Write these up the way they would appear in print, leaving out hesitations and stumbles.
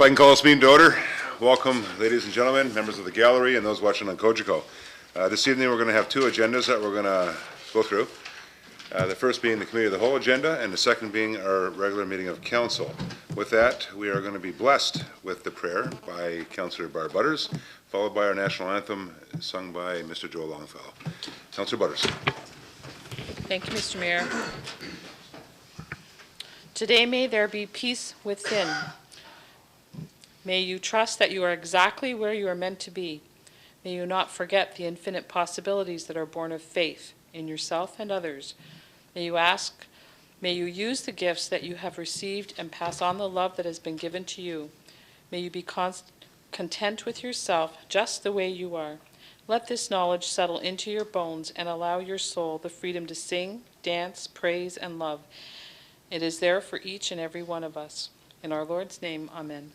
I can call this meeting to order. Welcome, ladies and gentlemen, members of the gallery, and those watching on COGECO. This evening, we're going to have two agendas that we're going to go through. The first being the Committee of the Whole agenda, and the second being our regular meeting of Council. With that, we are going to be blessed with the prayer by Councillor Barb Butters, followed by our national anthem sung by Mr. Joe Longfellow. Councillor Butters. Thank you, Mr. Mayor. Today may there be peace within. May you trust that you are exactly where you are meant to be. May you not forget the infinite possibilities that are born of faith in yourself and others. May you use the gifts that you have received and pass on the love that has been given to you. May you be content with yourself just the way you are. Let this knowledge settle into your bones and allow your soul the freedom to sing, dance, praise, and love. It is there for each and every one of us. In our Lord's name, amen.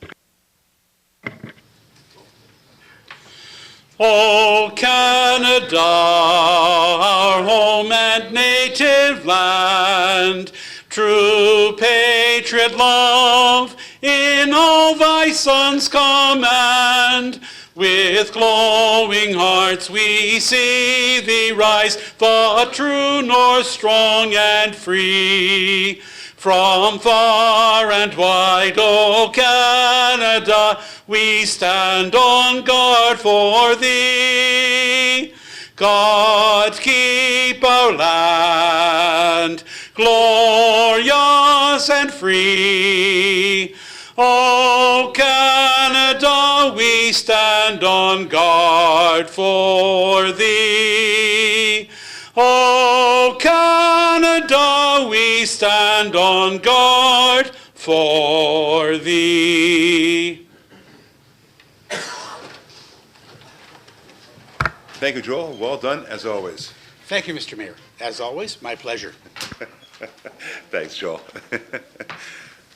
O Canada, our home and native land, true patriot love in all thy sons' command. With glowing hearts we see thee rise, the true north, strong and free. From far and wide, O Canada, we stand on guard for thee. God keep our land glorious and free. O Canada, we stand on guard for thee. O Canada, we stand on guard for thee. Thank you, Joel. Well done, as always. Thank you, Mr. Mayor. As always, my pleasure. Thanks, Joel.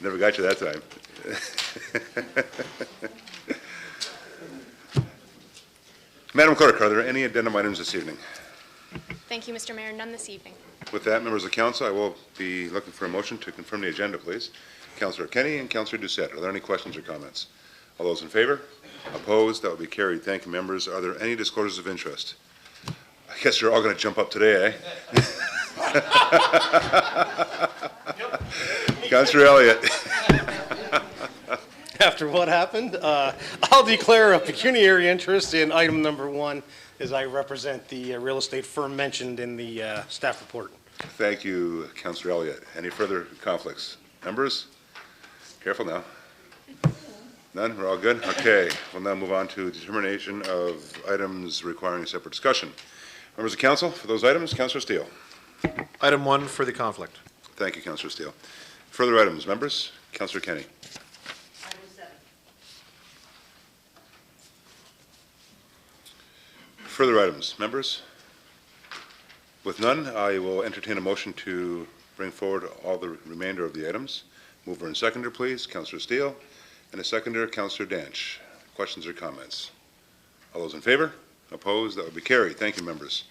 Never got you that time. Madam Clerk, are there any addendum items this evening? Thank you, Mr. Mayor. None this evening. With that, members of council, I will be looking for a motion to confirm the agenda, please. Councillor Kenny and Councillor Doucette, are there any questions or comments? All those in favor? Opposed? That will be carried. Thank you, members. Are there any disclosures of interest? I guess you're all going to jump up today, eh? Councillor Elliott. After what happened, I'll declare a pecuniary interest in item number 1 as I represent the real estate firm mentioned in the staff report. Thank you, Councillor Elliott. Any further conflicts? Members? Careful now. None? We're all good? Okay. We'll now move on to determination of items requiring separate discussion. Members of council, for those items, Councillor Steele. Item 1 for the conflict. Thank you, Councillor Steele. Further items, members? Councillor Kenny. Item 7. Further items, members? With none, I will entertain a motion to bring forward all the remainder of the items. Mover and seconder, please. Councillor Steele. And a seconder, Councillor Danch. Questions or comments? All those in favor? Opposed? That would be carried. Thank you, members.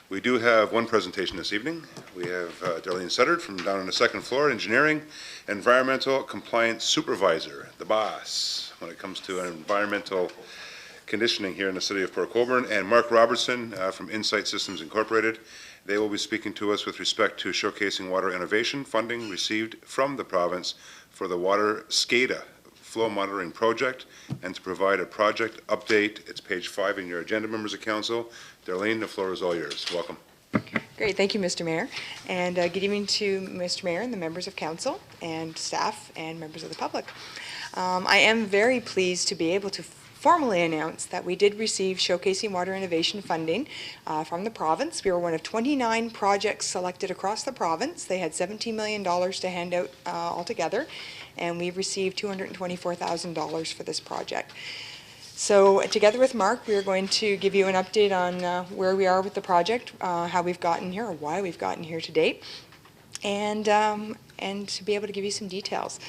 We do have one presentation this evening. We have Darlene Suttard from down on the second floor, Engineering, Environmental Compliance Supervisor, the boss when it comes to environmental conditioning here in the city of Port Colborne, and Mark Robertson from Insight Systems Incorporated. They will be speaking to us with respect to showcasing water innovation funding received from the province for the water SCADA flow monitoring project and to provide a project update. It's page 5 in your agenda, members of council. Darlene, the floor is all yours. Welcome. Great, thank you, Mr. Mayor. And good evening to Mr. Mayor and the members of council and staff and members of the public. I am very pleased to be able to formally announce that we did receive Showcasing Water Innovation funding from the province. We were one of 29 projects selected across the province. They had $17 million to hand out altogether, and we received $224,000 for this project. So together with Mark, we are going to give you an update on where we are with the project, how we've gotten here, or why we've gotten here to date, and to be able to give you some details.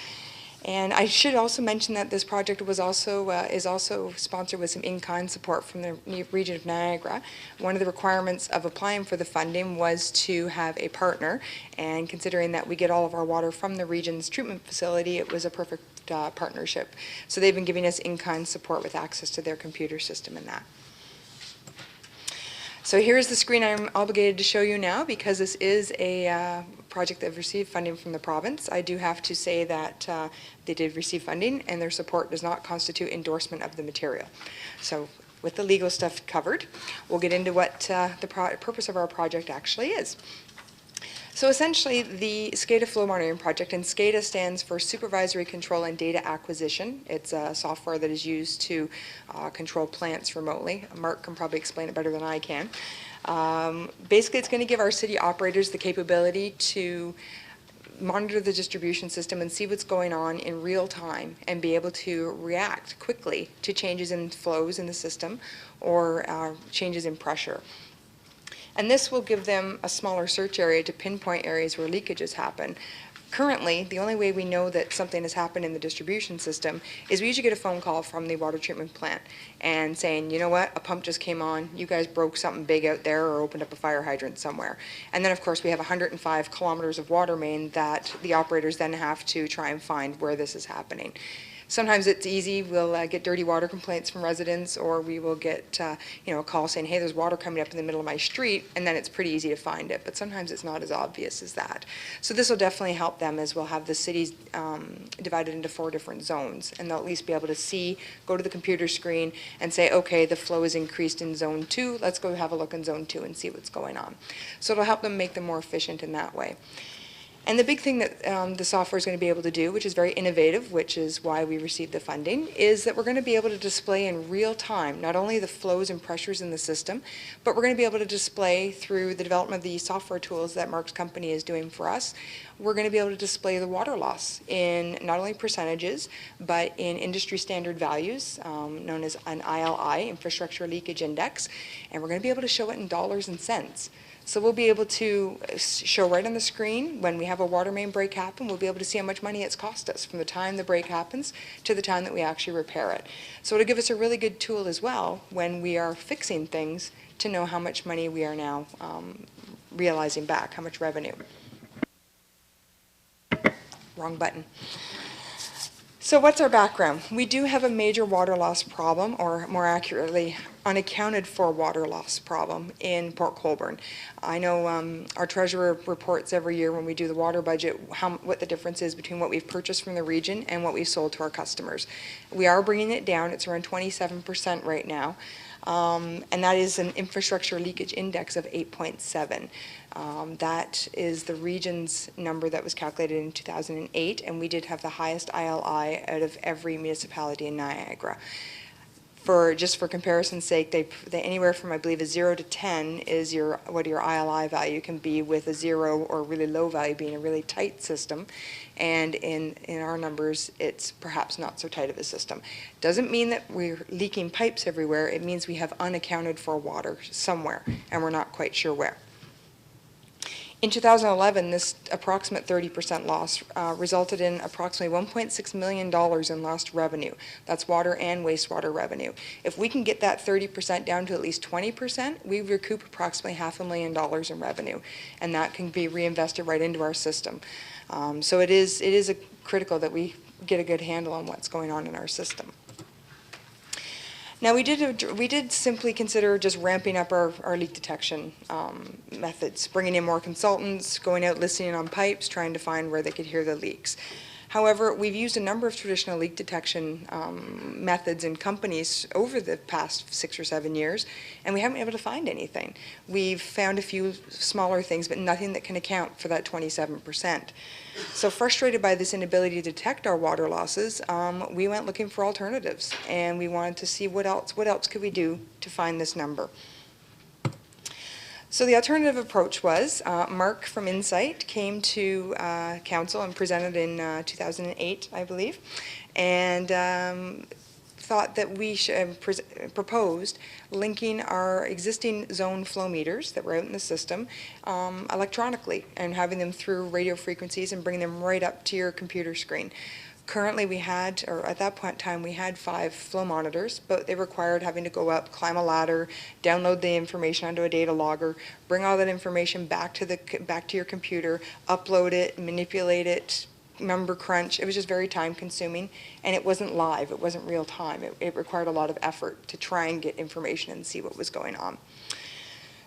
And I should also mention that this project was also, is also sponsored with some in-kind support from the region of Niagara. One of the requirements of applying for the funding was to have a partner, and considering that we get all of our water from the region's treatment facility, it was a perfect partnership. So they've been giving us in-kind support with access to their computer system and that. So here's the screen I'm obligated to show you now, because this is a project that received funding from the province. I do have to say that they did receive funding, and their support does not constitute endorsement of the material. So with the legal stuff covered, we'll get into what the purpose of our project actually is. So essentially, the SCADA flow monitoring project, and SCADA stands for Supervisory Control and Data Acquisition. It's a software that is used to control plants remotely. Mark can probably explain it better than I can. Basically, it's going to give our city operators the capability to monitor the distribution system and see what's going on in real time and be able to react quickly to changes in flows in the system or changes in pressure. And this will give them a smaller search area to pinpoint areas where leakages happen. Currently, the only way we know that something has happened in the distribution system is we usually get a phone call from the water treatment plant and saying, you know what, a pump just came on, you guys broke something big out there or opened up a fire hydrant somewhere. And then, of course, we have 105 kilometers of water main that the operators then have to try and find where this is happening. Sometimes it's easy. We'll get dirty water complaints from residents, or we will get a call saying, hey, there's water coming up in the middle of my street, and then it's pretty easy to find it. But sometimes it's not as obvious as that. So this will definitely help them, as we'll have the cities divided into 4 different zones, and they'll at least be able to see, go to the computer screen and say, okay, the flow is increased in zone 2. Let's go have a look in zone 2 and see what's going on. So it'll help them make them more efficient in that way. And the big thing that the software is going to be able to do, which is very innovative, which is why we received the funding, is that we're going to be able to display in real time not only the flows and pressures in the system, but we're going to be able to display through the development of the software tools that Mark's company is doing for us. We're going to be able to display the water loss in not only percentages, but in industry standard values, known as an ILI, Infrastructure Leakage Index, and we're going to be able to show it in dollars and cents. So we'll be able to show right on the screen when we have a water main break happen, we'll be able to see how much money it's cost us from the time the break happens to the time that we actually repair it. So it'll give us a really good tool as well when we are fixing things to know how much money we are now realizing back, how much revenue. Wrong button. So what's our background? We do have a major water loss problem, or more accurately, unaccounted for water loss problem in Port Colborne. I know our treasurer reports every year when we do the water budget what the difference is between what we've purchased from the region and what we've sold to our customers. We are bringing it down. It's around 27% right now. And that is an infrastructure leakage index of 8.7. That is the region's number that was calculated in 2008, and we did have the highest ILI out of every municipality in Niagara. Just for comparison's sake, they anywhere from, I believe, a 0 to 10 is what your ILI value can be, with a 0 or really low value being a really tight system. And in our numbers, it's perhaps not so tight of a system. Doesn't mean that we're leaking pipes everywhere. It means we have unaccounted for water somewhere, and we're not quite sure where. In 2011, this approximate 30% loss resulted in approximately $1.6 million in lost revenue. That's water and wastewater revenue. If we can get that 30% down to at least 20%, we recoup approximately $500,000 in revenue, and that can be reinvested right into our system. So it is critical that we get a good handle on what's going on in our system. Now, we did simply consider just ramping up our leak detection methods, bringing in more consultants, going out listening on pipes, trying to find where they could hear the leaks. However, we've used a number of traditional leak detection methods in companies over the past 6 or 7 years, and we haven't been able to find anything. We've found a few smaller things, but nothing that can account for that 27%. So frustrated by this inability to detect our water losses, we went looking for alternatives, and we wanted to see what else could we do to find this number. So the alternative approach was, Mark from Insight came to council and presented in 2008, I believe, and thought that we should proposed linking our existing zone flow meters that were out in the system electronically, and having them through radio frequencies and bringing them right up to your computer screen. Currently, we had, or at that point in time, we had 5 flow monitors, but they required having to go up, climb a ladder, download the information onto a data logger, bring all that information back to your computer, upload it, manipulate it, number crunch. It was just very time consuming, and it wasn't live. It wasn't real time. It required a lot of effort to try and get information and see what was going on.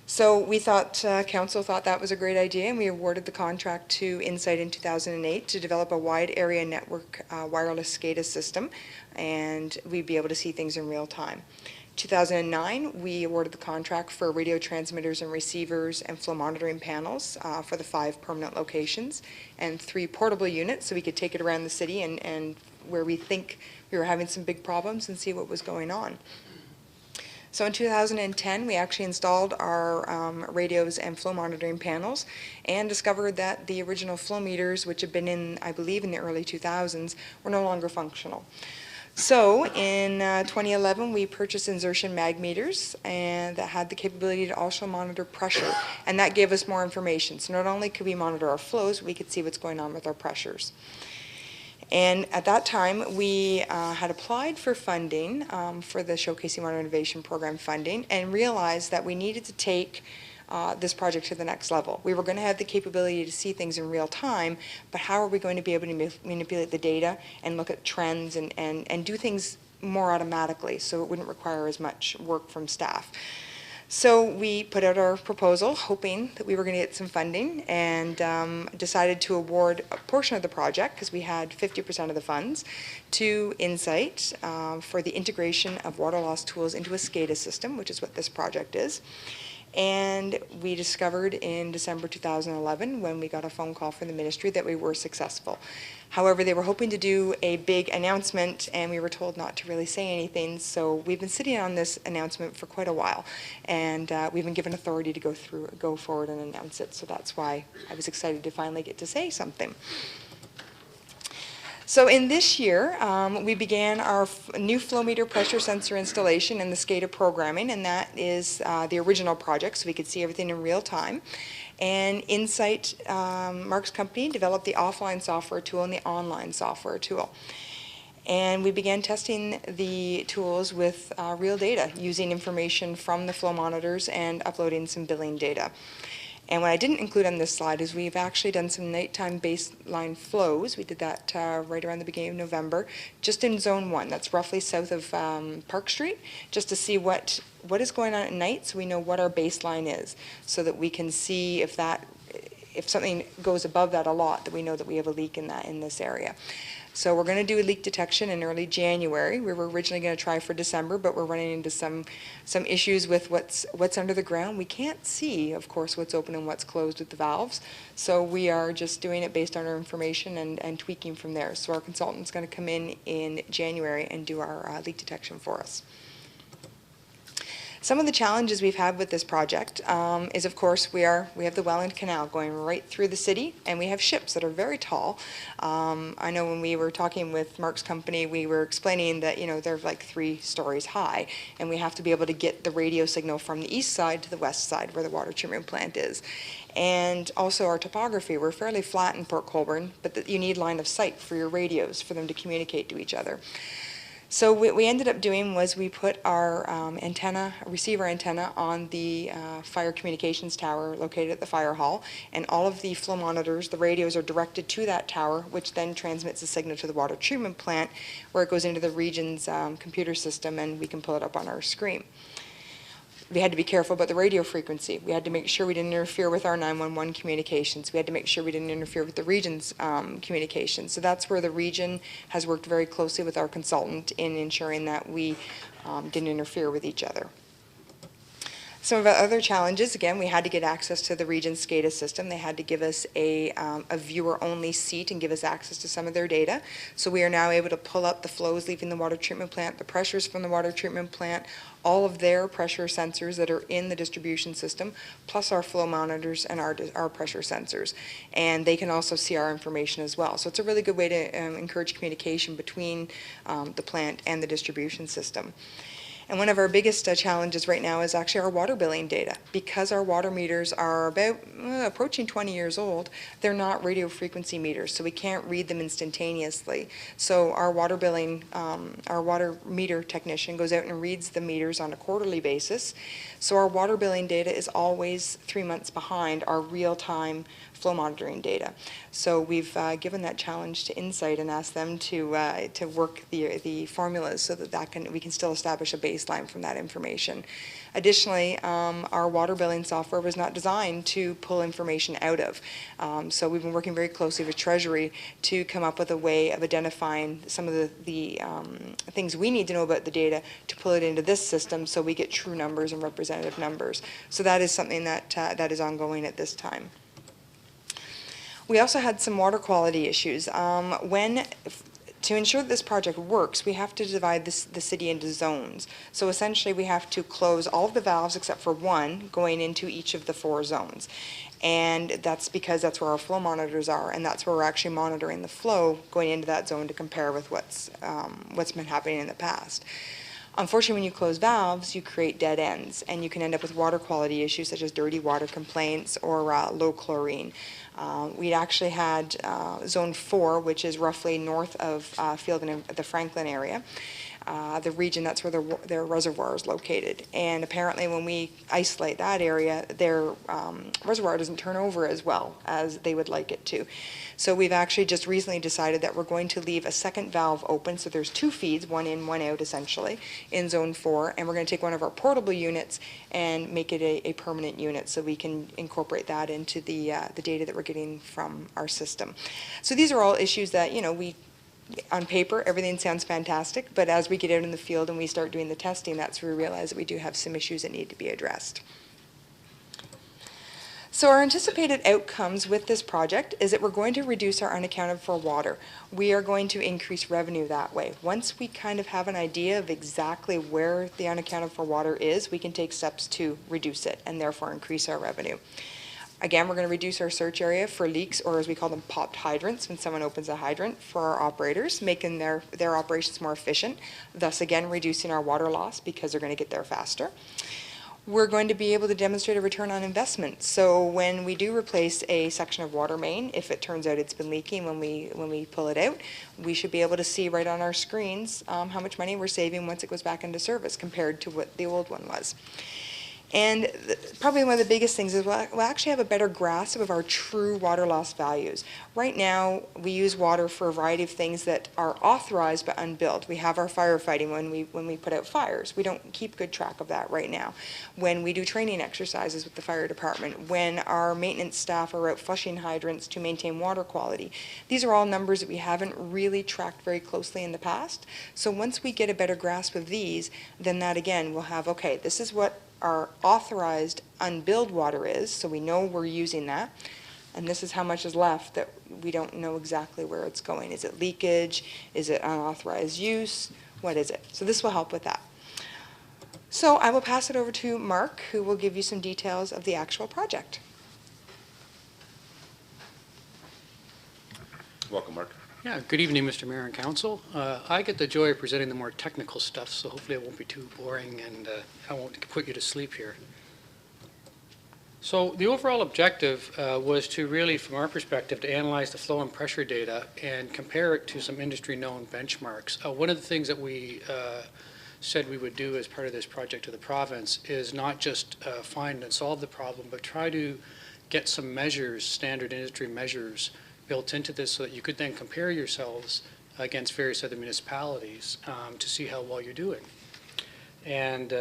So we thought, council thought that was a great idea, and we awarded the contract to Insight in 2008 to develop a wide area network wireless SCADA system, and we'd be able to see things in real time. 2009, we awarded the contract for radio transmitters and receivers and flow monitoring panels for the 5 permanent locations and 3 portable units, so we could take it around the city and where we think we were having some big problems and see what was going on. So in 2010, we actually installed our radios and flow monitoring panels and discovered that the original flow meters, which had been in, I believe, in the early 2000s, were no longer functional. So in 2011, we purchased insertion mag meters and that had the capability to also monitor pressure, and that gave us more information. So not only could we monitor our flows, we could see what's going on with our pressures. And at that time, we had applied for funding for the Showcasing Water Innovation Program funding and realized that we needed to take this project to the next level. We were going to have the capability to see things in real time, but how are we going to be able to manipulate the data and look at trends and do things more automatically so it wouldn't require as much work from staff? So we put out our proposal hoping that we were going to get some funding and decided to award a portion of the project, because we had 50% of the funds, to Insight for the integration of water loss tools into a SCADA system, which is what this project is. And we discovered in December 2011, when we got a phone call from the ministry, that we were successful. However, they were hoping to do a big announcement, and we were told not to really say anything, so we've been sitting on this announcement for quite a while, and we've been given authority to go forward and announce it, so that's why I was excited to finally get to say something. So in this year, we began our new flow meter pressure sensor installation and the SCADA programming, and that is the original project, so we could see everything in real time. And Insight, Mark's company, developed the offline software tool and the online software tool. And we began testing the tools with real data, using information from the flow monitors and uploading some billing data. And what I didn't include on this slide is we've actually done some nighttime baseline flows. We did that right around the beginning of November, just in Zone 1. That's roughly south of Park Street, just to see what is going on at night, so we know what our baseline is, so that we can see if something goes above that a lot, that we know that we have a leak in this area. So we're going to do a leak detection in early January. We were originally going to try for December, but we're running into some issues with what's under the ground. We can't see, of course, what's open and what's closed with the valves. So we are just doing it based on our information and tweaking from there. So our consultant's going to come in January and do our leak detection for us. Some of the challenges we've had with this project is, of course, we have the Welland Canal going right through the city, and we have ships that are very tall. I know when we were talking with Mark's company, we were explaining that, they're like 3 stories high, and we have to be able to get the radio signal from the east side to the west side where the water treatment plant is. And also our topography, we're fairly flat in Port Colborne, but you need line of sight for your radios for them to communicate to each other. So what we ended up doing was we put our receiver antenna on the fire communications tower located at the fire hall, and all of the flow monitors, the radios, are directed to that tower, which then transmits a signal to the water treatment plant, where it goes into the region's computer system, and we can pull it up on our screen. We had to be careful about the radio frequency. We had to make sure we didn't interfere with our 911 communications. We had to make sure we didn't interfere with the region's communications. So that's where the region has worked very closely with our consultant in ensuring that we didn't interfere with each other. Some of our other challenges, again, we had to get access to the region's SCADA system. They had to give us a viewer-only seat and give us access to some of their data. So we are now able to pull up the flows leaving the water treatment plant, the pressures from the water treatment plant, all of their pressure sensors that are in the distribution system, plus our flow monitors and our pressure sensors. And they can also see our information as well. So it's a really good way to encourage communication between the plant and the distribution system. And one of our biggest challenges right now is actually our water billing data. Because our water meters are about approaching 20 years old, they're not radio frequency meters, so we can't read them instantaneously. So our water billing, our water meter technician goes out and reads the meters on a quarterly basis. So our water billing data is always 3 months behind our real-time flow monitoring data. So we've given that challenge to Insight and asked them to work the formulas so that we can still establish a baseline from that information. Additionally, our water billing software was not designed to pull information out of. So we've been working very closely with Treasury to come up with a way of identifying some of the things we need to know about the data to pull it into this system so we get true numbers and representative numbers. So that is something that is ongoing at this time. We also had some water quality issues. To ensure that this project works, we have to divide the city into zones. So essentially, we have to close all of the valves except for one going into each of the 4 zones. And that's because that's where our flow monitors are, and that's where we're actually monitoring the flow going into that zone to compare with what's been happening in the past. Unfortunately, when you close valves, you create dead ends, and you can end up with water quality issues such as dirty water complaints or low chlorine. We actually had Zone 4, which is roughly north of Field and the Franklin area, the region that's where their reservoir is located. And apparently when we isolate that area, their reservoir doesn't turn over as well as they would like it to. So we've actually just recently decided that we're going to leave a second valve open. So there's 2 feeds, one in, one out essentially, in Zone 4. And we're going to take one of our portable units and make it a permanent unit so we can incorporate that into the data that we're getting from our system. So these are all issues that, on paper, everything sounds fantastic, but as we get out in the field and we start doing the testing, that's where we realize that we do have some issues that need to be addressed. So our anticipated outcomes with this project is that we're going to reduce our unaccounted for water. We are going to increase revenue that way. Once we kind of have an idea of exactly where the unaccounted for water is, we can take steps to reduce it and therefore increase our revenue. Again, we're going to reduce our search area for leaks, or as we call them, popped hydrants, when someone opens a hydrant, for our operators, making their operations more efficient, thus again reducing our water loss because they're going to get there faster. We're going to be able to demonstrate a return on investment. So when we do replace a section of water main, if it turns out it's been leaking when we pull it out, we should be able to see right on our screens how much money we're saving once it goes back into service compared to what the old one was. And probably one of the biggest things is we'll actually have a better grasp of our true water loss values. Right now, we use water for a variety of things that are authorized but unbilled. We have our firefighting when we put out fires. We don't keep good track of that right now. When we do training exercises with the fire department, when our maintenance staff are out flushing hydrants to maintain water quality. These are all numbers that we haven't really tracked very closely in the past. So once we get a better grasp of these, then that again, we'll have, okay, this is what our authorized unbilled water is, so we know we're using that, and this is how much is left that we don't know exactly where it's going. Is it leakage? Is it unauthorized use? What is it? So this will help with that. So I will pass it over to Mark, who will give you some details of the actual project. Welcome, Mark. Yeah, good evening, Mr. Mayor and Council. I get the joy of presenting the more technical stuff, so hopefully it won't be too boring and I won't put you to sleep here. So the overall objective was to really, from our perspective, to analyze the flow and pressure data and compare it to some industry-known benchmarks. One of the things that we said we would do as part of this project to the province is not just find and solve the problem, but try to get some measures, standard industry measures, built into this so that you could then compare yourselves against various other municipalities to see how well you're doing. And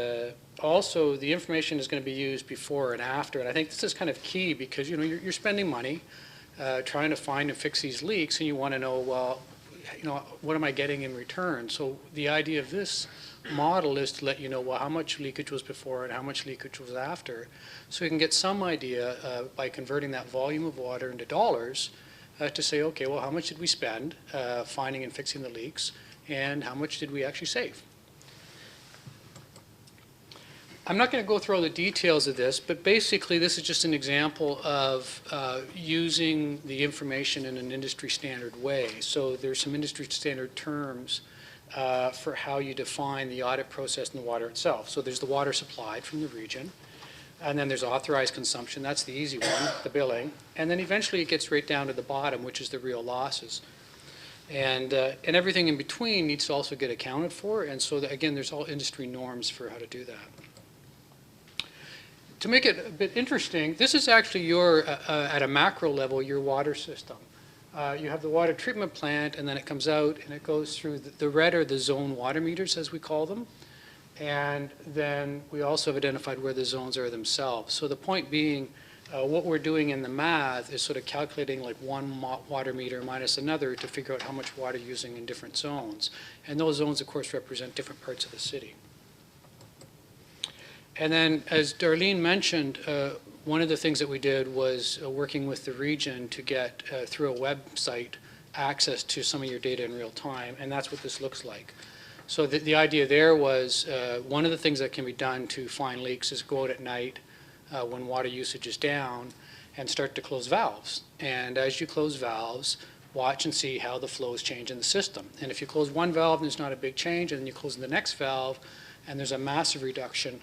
also the information is going to be used before and after, and I think this is kind of key because you're spending money trying to find and fix these leaks, and you want to know, well, what am I getting in return? So the idea of this model is to let you know, well, how much leakage was before and how much leakage was after, so you can get some idea by converting that volume of water into dollars to say, okay, well, how much did we spend finding and fixing the leaks, and how much did we actually save? I'm not going to go through all the details of this, but basically this is just an example of using the information in an industry standard way. So there's some industry standard terms for how you define the audit process in the water itself. So there's the water supplied from the region, and then there's authorized consumption. That's the easy one, the billing. And then eventually it gets right down to the bottom, which is the real losses. And everything in between needs to also get accounted for. And so, again, there's all industry norms for how to do that. To make it a bit interesting, this is actually your, at a macro level, your water system. You have the water treatment plant, and then it comes out and it goes through the red are the zone water meters, as we call them. And then we also have identified where the zones are themselves. So the point being, what we're doing in the math is sort of calculating like one water meter minus another to figure out how much water you're using in different zones. And those zones, of course, represent different parts of the city. And then, as Darlene mentioned, one of the things that we did was working with the region to get, through a website, access to some of your data in real time, and that's what this looks like. So the idea there was, one of the things that can be done to find leaks is go out at night when water usage is down and start to close valves. And as you close valves, watch and see how the flows change in the system. And if you close one valve and there's not a big change, and then you close the next valve and there's a massive reduction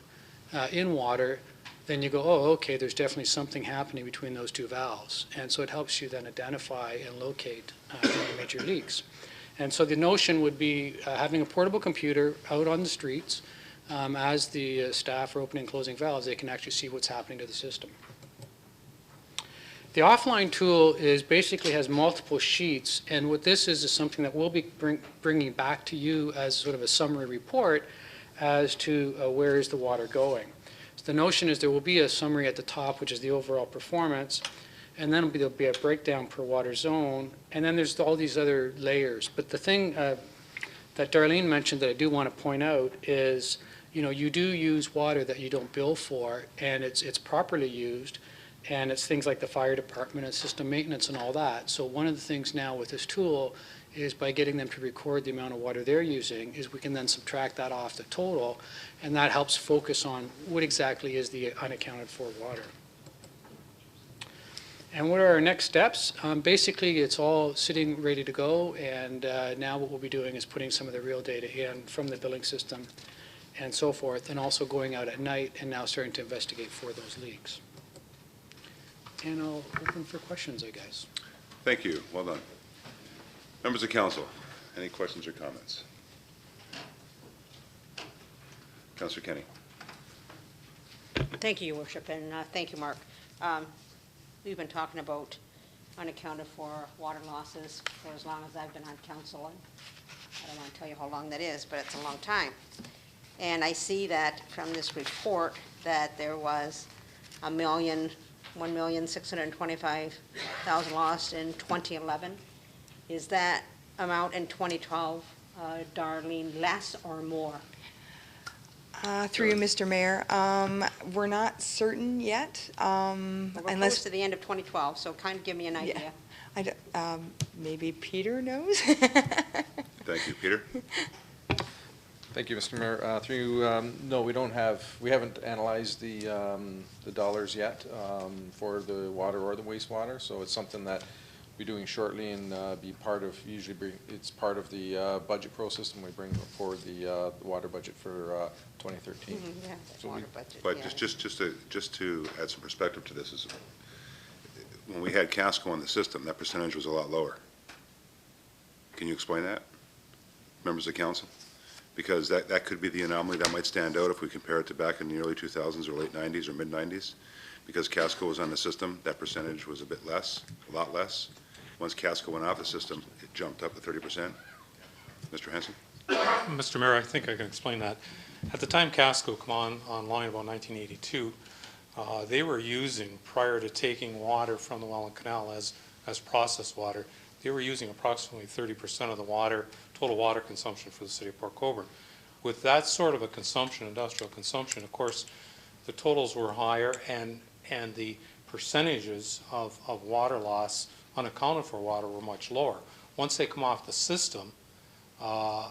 in water, then you go, oh, okay, there's definitely something happening between those two valves. And so it helps you then identify and locate any major leaks. And so the notion would be having a portable computer out on the streets. As the staff are opening and closing valves, they can actually see what's happening to the system. The offline tool is basically has multiple sheets, and what this is something that we'll be bringing back to you as sort of a summary report as to where is the water going. So the notion is there will be a summary at the top, which is the overall performance, and then there'll be a breakdown per water zone, and then there's all these other layers. But the thing that Darlene mentioned that I do want to point out is, you know, you do use water that you don't bill for, and it's properly used, and it's things like the fire department and system maintenance and all that. So one of the things now with this tool is by getting them to record the amount of water they're using, is we can then subtract that off the total, and that helps focus on what exactly is the unaccounted for water. And what are our next steps? Basically, it's all sitting ready to go, and now what we'll be doing is putting some of the real data in from the billing system and so forth, and also going out at night and now starting to investigate for those leaks. And I'll open for questions, I guess. Thank you. Well done. Members of council, any questions or comments? Councillor Kenny. Thank you, Your Worship, and thank you, Mark. We've been talking about unaccounted for water losses for as long as I've been on council, and I don't want to tell you how long that is, but it's a long time. And I see that from this report that there was 1,625,000 lost in 2011. Is that amount in 2012, Darlene, less or more? Through you, Mr. Mayor, we're not certain yet, We're unless, close to the end of 2012, so kind of give me an idea. maybe Peter knows? Thank you. Peter? Thank you, Mr. Mayor. Through you, no, we haven't analyzed the dollars yet for the water or the wastewater, so it's something that we'll be doing shortly and be part of, it's part of the budget process when we bring forward the water budget for 2013. Yeah, So water budget. But yeah. just to add some perspective to this, is when we had Casco in the system, that percentage was a lot lower. Can you explain that, members of council? Because that could be the anomaly that might stand out if we compare it to back in the early 2000s or late 90s or mid 90s. Because Casco was on the system, that percentage was a bit less, a lot less. Once Casco went off the system, it jumped up to 30%. Mr. Hanson? Mr. Mayor, I think I can explain that. At the time Casco came online about 1982, they were using, prior to taking water from the Welland Canal as processed water, they were using approximately 30% of the total water consumption for the city of Port Colborne. With that sort of a consumption, industrial consumption, of course, the totals were higher, and the percentages of water loss, unaccounted for water, were much lower. Once they come off the system and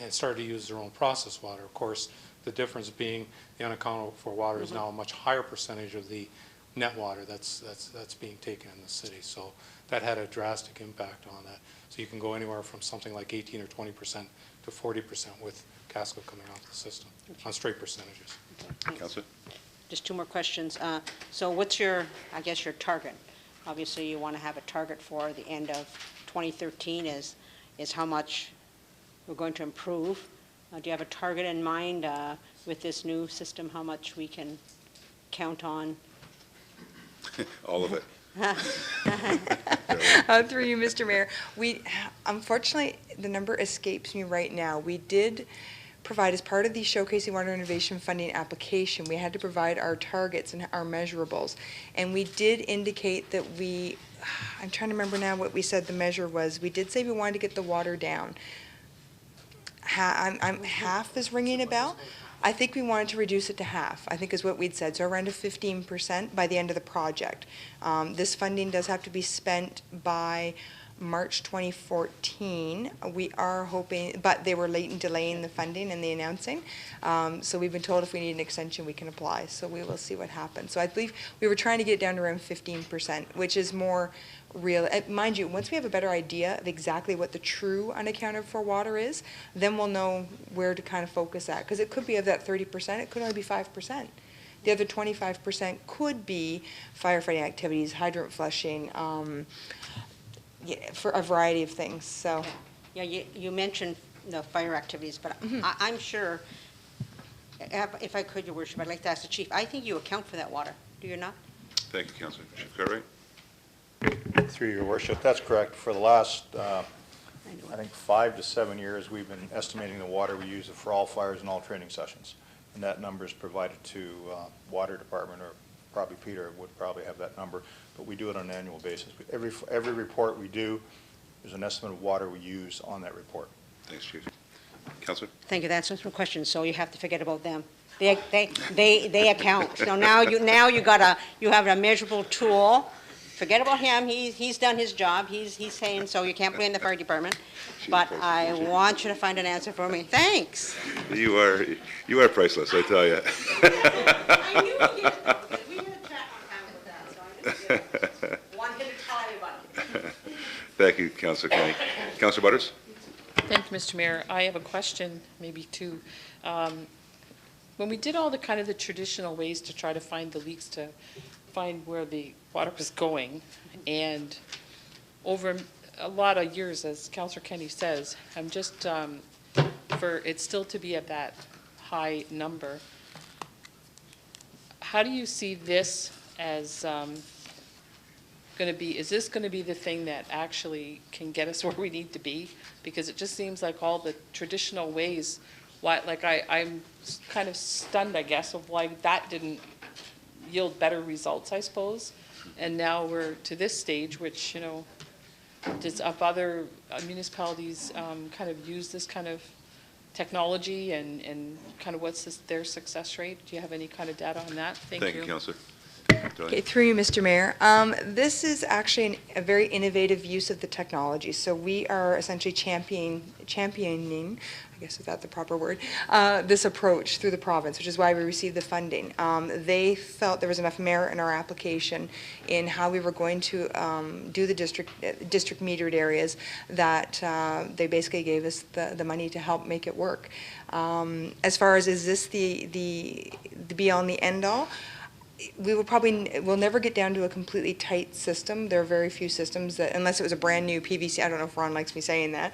started to use their own processed water, of course, the difference being the unaccounted for water is now a much higher percentage of the net water that's being taken in the city. So that had a drastic impact on that. So you can go anywhere from something like 18 or 20% to 40% with Casco coming off the system on straight percentages. Councillor? Just two more questions. So what's your, I guess, your target? Obviously, you want to have a target for the end of 2013 is how much we're going to improve. Do you have a target in mind with this new system, how much we can count on? All of it. Through you, Mr. Mayor. Unfortunately, the number escapes me right now. We did provide, as part of the Showcasing Water Innovation Funding application, we had to provide our targets and our measurables. And we did indicate that I'm trying to remember now what we said the measure was. We did say we wanted to get the water down. Half is ringing a bell. I think we wanted to reduce it to half, I think is what we'd said, so around a 15% by the end of the project. This funding does have to be spent by March 2014. We are hoping, but they were late in delaying the funding and the announcing. So we've been told if we need an extension, we can apply. So we will see what happens. So I believe we were trying to get it down to around 15%, which is more real. Mind you, once we have a better idea of exactly what the true unaccounted for water is, then we'll know where to kind of focus at. Because it could be of that 30%, it could only be 5%. The other 25% could be firefighting activities, hydrant flushing, for a variety of things. So, Yeah, you mentioned the fire activities, but I'm sure, if I could, Your Worship, I'd like to ask the Chief, I think you account for that water, do you not? Thank you, Councillor. Chief Cartwright? Through your worship, that's correct. For the last, I think 5 to 7 years, we've been estimating the water we use for all fires and all training sessions. And that number is provided to Water Department, or probably Peter would probably have that number, but we do it on an annual basis. Every report we do, there's an estimate of water we use on that report. Thanks, Chief. Councillor? Thank you, that's some questions, so you have to forget about them. They account. So now you have a measurable tool. Forget about him, he's done his job, he's saying, so you can't blame the fire department. But I want you to find an answer for me. Thanks. You are priceless, I tell you. I knew we did it though, because we had a chat on time with that, so I just wanted to tell everybody. Thank you, Councillor Kenny. Councillor Butters? Thank you, Mr. Mayor. I have a question, maybe two. When we did all the kind of the traditional ways to try to find the leaks, to find where the water was going, and over a lot of years, as Councillor Kenny says, I'm just, for it still to be at that high number, how do you see this as going to be, is this going to be the thing that actually can get us where we need to be? Because it just seems like all the traditional ways, why, like I'm kind of stunned, I guess, of why that didn't yield better results, I suppose. And now we're to this stage, which, you know, does other municipalities kind of use this kind of technology, and kind of what's their success rate? Do you have any kind of data on that? Thank you. Thank you, Councillor. okay, through you, Mr. Mayor. This is actually a very innovative use of the technology. So we are essentially championing, I guess is that the proper word, this approach through the province, which is why we received the funding. They felt there was enough merit in our application in how we were going to do the district metered areas that they basically gave us the money to help make it work. As far as is this the be-all and the end-all, we'll never get down to a completely tight system. There are very few systems that, unless it was a brand new PVC, I don't know if Ron likes me saying that,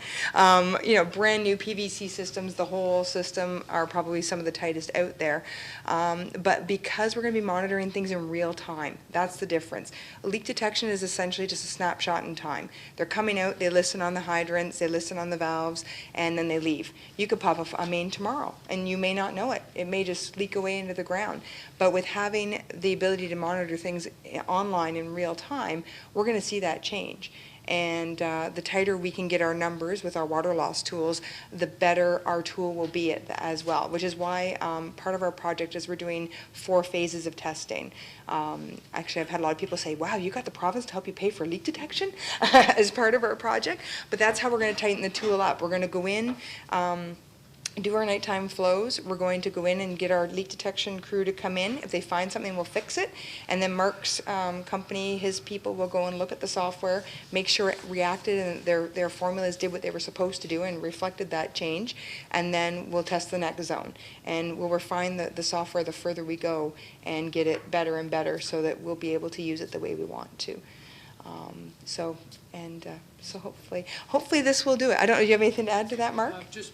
you know, brand new PVC systems, the whole system are probably some of the tightest out there. But because we're going to be monitoring things in real time, that's the difference. Leak detection is essentially just a snapshot in time. They're coming out, they listen on the hydrants, they listen on the valves, and then they leave. You could pop a main tomorrow, and you may not know it. It may just leak away into the ground. But with having the ability to monitor things online in real time, we're going to see that change. And the tighter we can get our numbers with our water loss tools, the better our tool will be as well, which is why part of our project is we're doing 4 phases of testing. Actually, I've had a lot of people say, wow, you got the province to help you pay for leak detection as part of our project. But that's how we're going to tighten the tool up. We're going to go in do our nighttime flows. We're going to go in and get our leak detection crew to come in. If they find something, we'll fix it. And then Mark's company, his people will go and look at the software, make sure it reacted and their formulas did what they were supposed to do and reflected that change. And then we'll test the next zone. And we'll refine the software the further we go and get it better and better so that we'll be able to use it the way we want to. So hopefully this will do it. Do you have anything to add to that, Mark? Just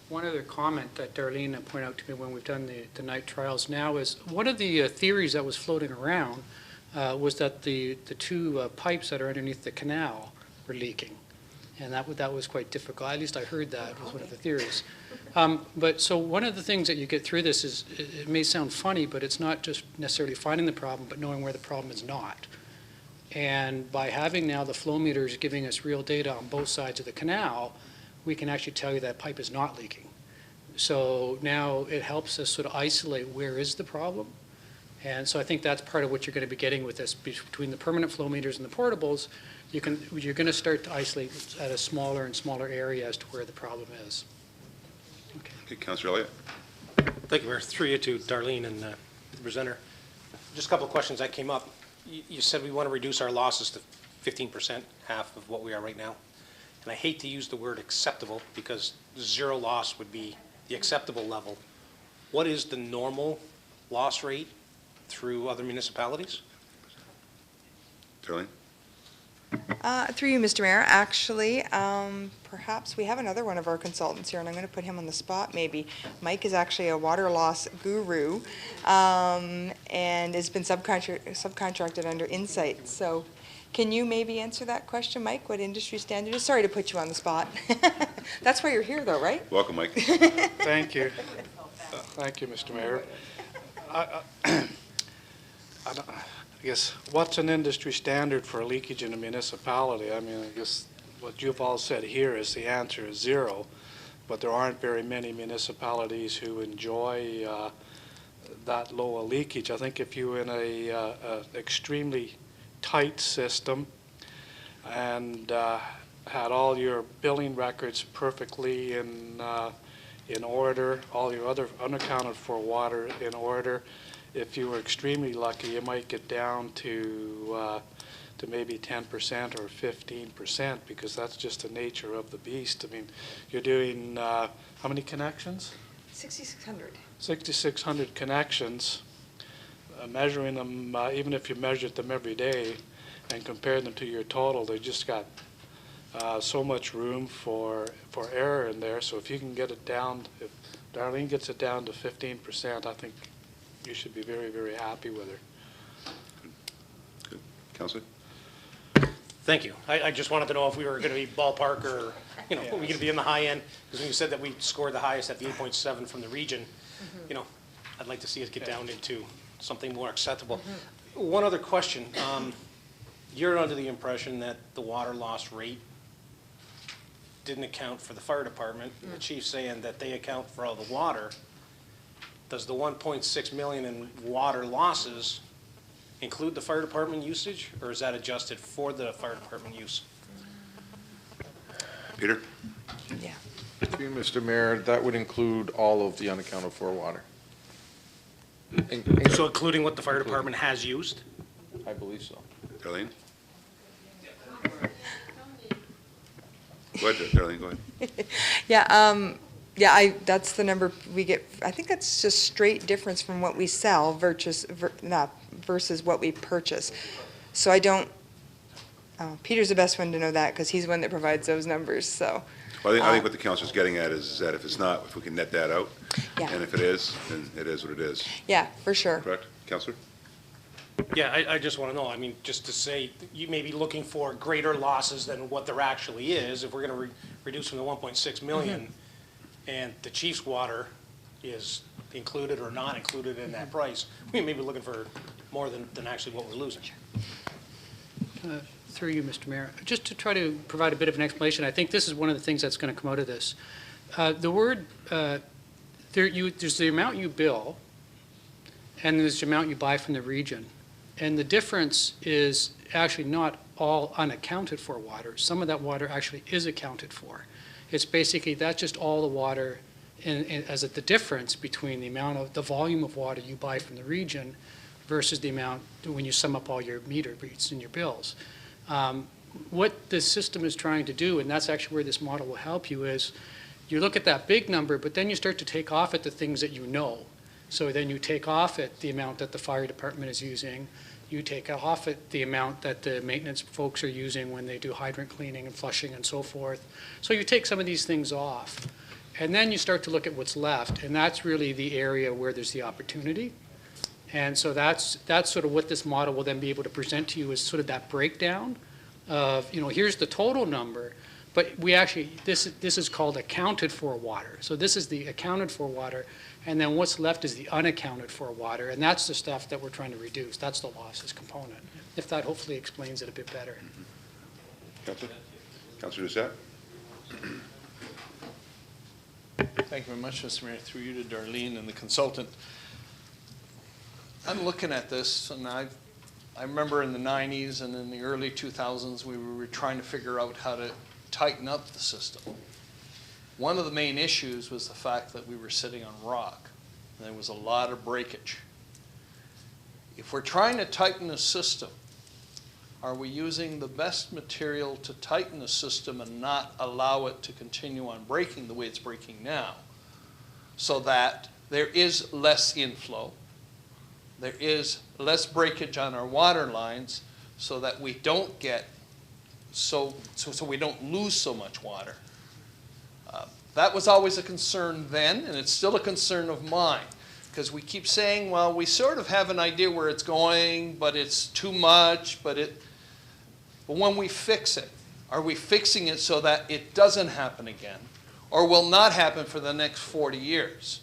one other comment that Darlene pointed out to me when we've done the night trials now is one of the theories that was floating around was that the two pipes that are underneath the canal were leaking. And that was quite difficult. At least I heard that was one of the theories. But so one of the things that you get through this is, it may sound funny, but it's not just necessarily finding the problem, but knowing where the problem is not. And by having now the flow meters giving us real data on both sides of the canal, we can actually tell you that pipe is not leaking. So now it helps us sort of isolate where is the problem. And so I think that's part of what you're going to be getting with this. Between the permanent flow meters and the portables, you're going to start to isolate at a smaller and smaller area as to where the problem is. Okay, Councillor Elliott. Thank you, Mayor. Through you to Darlene and the presenter. Just a couple of questions that came up. You said we want to reduce our losses to 15%, half of what we are right now. And I hate to use the word acceptable because zero loss would be the acceptable level. What is the normal loss rate through other municipalities? Darlene. Through you, Mr. Mayor, actually, perhaps we have another one of our consultants here, and I'm going to put him on the spot maybe. Mike is actually a water loss guru and has been subcontracted under Insight. So can you maybe answer that question, Mike, what industry standard is? Sorry to put you on the spot. That's why you're here, though, right? Welcome, Mike. Thank you. Thank you, Mr. Mayor. I guess, what's an industry standard for leakage in a municipality? I mean, I guess what you've all said here is the answer is zero, but there aren't very many municipalities who enjoy that low a leakage. I think if you're in a extremely tight system and had all your billing records perfectly in order, all your other unaccounted for water in order, if you were extremely lucky, you might get down to maybe 10% or 15%, because that's just the nature of the beast. I mean, you're doing how many connections? 6,600. 6,600 connections. Measuring them, even if you measured them every day and compared them to your total, they just got so much room for error in there. So if you can get it down, if Darlene gets it down to 15%, I think you should be very, very happy with her. Good. Councillor? Thank you. I just wanted to know if we were going to be ballpark or, were we going to be in the high end? Because when you said that we scored the highest at the 8.7 from the region, I'd like to see us get down into something more acceptable. One other question. You're under the impression that the water loss rate didn't account for the fire department. The chief's saying that they account for all the water. Does the 1.6 million in water losses include the fire department usage, or is that adjusted for the fire department use? Peter? Yeah. To you, Mr. Mayor, that would include all of the unaccounted for water. So including what the fire department has used? I believe so. Darlene? Go ahead, Darlene, go ahead. Yeah, that's the number we get. I think that's just straight difference from what we sell versus what we purchase. So I don't, Peter's the best one to know that because he's the one that provides those numbers, so. Well, I think what the council's getting at is that if it's not, if we can net that out, Yeah. and if it is, then it is what it is. Yeah, for sure. Correct? Councillor? Yeah, I just want to know, I mean, just to say, you may be looking for greater losses than what there actually is. If we're going to reduce from the 1.6 million, and the chief's water is included or not included in that price, we may be looking for more than actually what we're losing. Through you, Mr. Mayor, just to try to provide a bit of an explanation, I think this is one of the things that's going to come out of this. The word, there's the amount you bill, and there's the amount you buy from the region. And the difference is actually not all unaccounted for water. Some of that water actually is accounted for. It's basically, that's just all the water as the difference between the volume of water you buy from the region versus the amount when you sum up all your meter reads and your bills. What this system is trying to do, and that's actually where this model will help you, is you look at that big number, but then you start to take off at the things that you know. So then you take off at the amount that the fire department is using. You take off at the amount that the maintenance folks are using when they do hydrant cleaning and flushing and so forth. So you take some of these things off. And then you start to look at what's left, and that's really the area where there's the opportunity. And so that's sort of what this model will then be able to present to you, is sort of that breakdown of, here's the total number, but we actually, this is called accounted for water. So this is the accounted for water, and then what's left is the unaccounted for water, and that's the stuff that we're trying to reduce. That's the losses component. If that hopefully explains it a bit better. Councilor Doucette? Thank you very much, Mr. Mayor. Through you to Darlene and the consultant. I'm looking at this, and I remember in the 90s and in the early 2000s, we were trying to figure out how to tighten up the system. One of the main issues was the fact that we were sitting on rock. And there was a lot of breakage. If we're trying to tighten the system, are we using the best material to tighten the system and not allow it to continue on breaking the way it's breaking now, so that there is less inflow, there is less breakage on our water lines, so that we don't get so we don't lose so much water? That was always a concern then, and it's still a concern of mine, because we keep saying, well, we sort of have an idea where it's going, but it's too much, but when we fix it, are we fixing it so that it doesn't happen again, or will not happen for the next 40 years?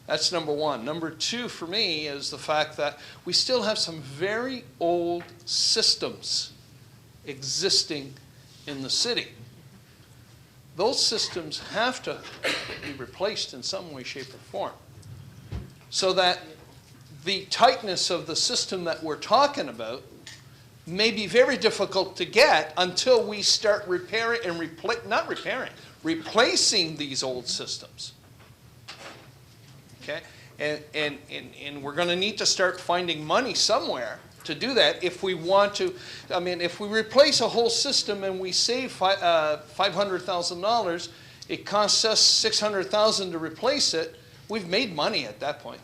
That's number one. Number two for me is the fact that we still have some very old systems existing in the city. Those systems have to be replaced in some way, shape, or form, so that the tightness of the system that we're talking about may be very difficult to get until we start repairing and replacing these old systems. Okay? And we're going to need to start finding money somewhere to do that if we want to. I mean, if we replace a whole system and we save $500,000, it costs us $600,000 to replace it, we've made money at that point.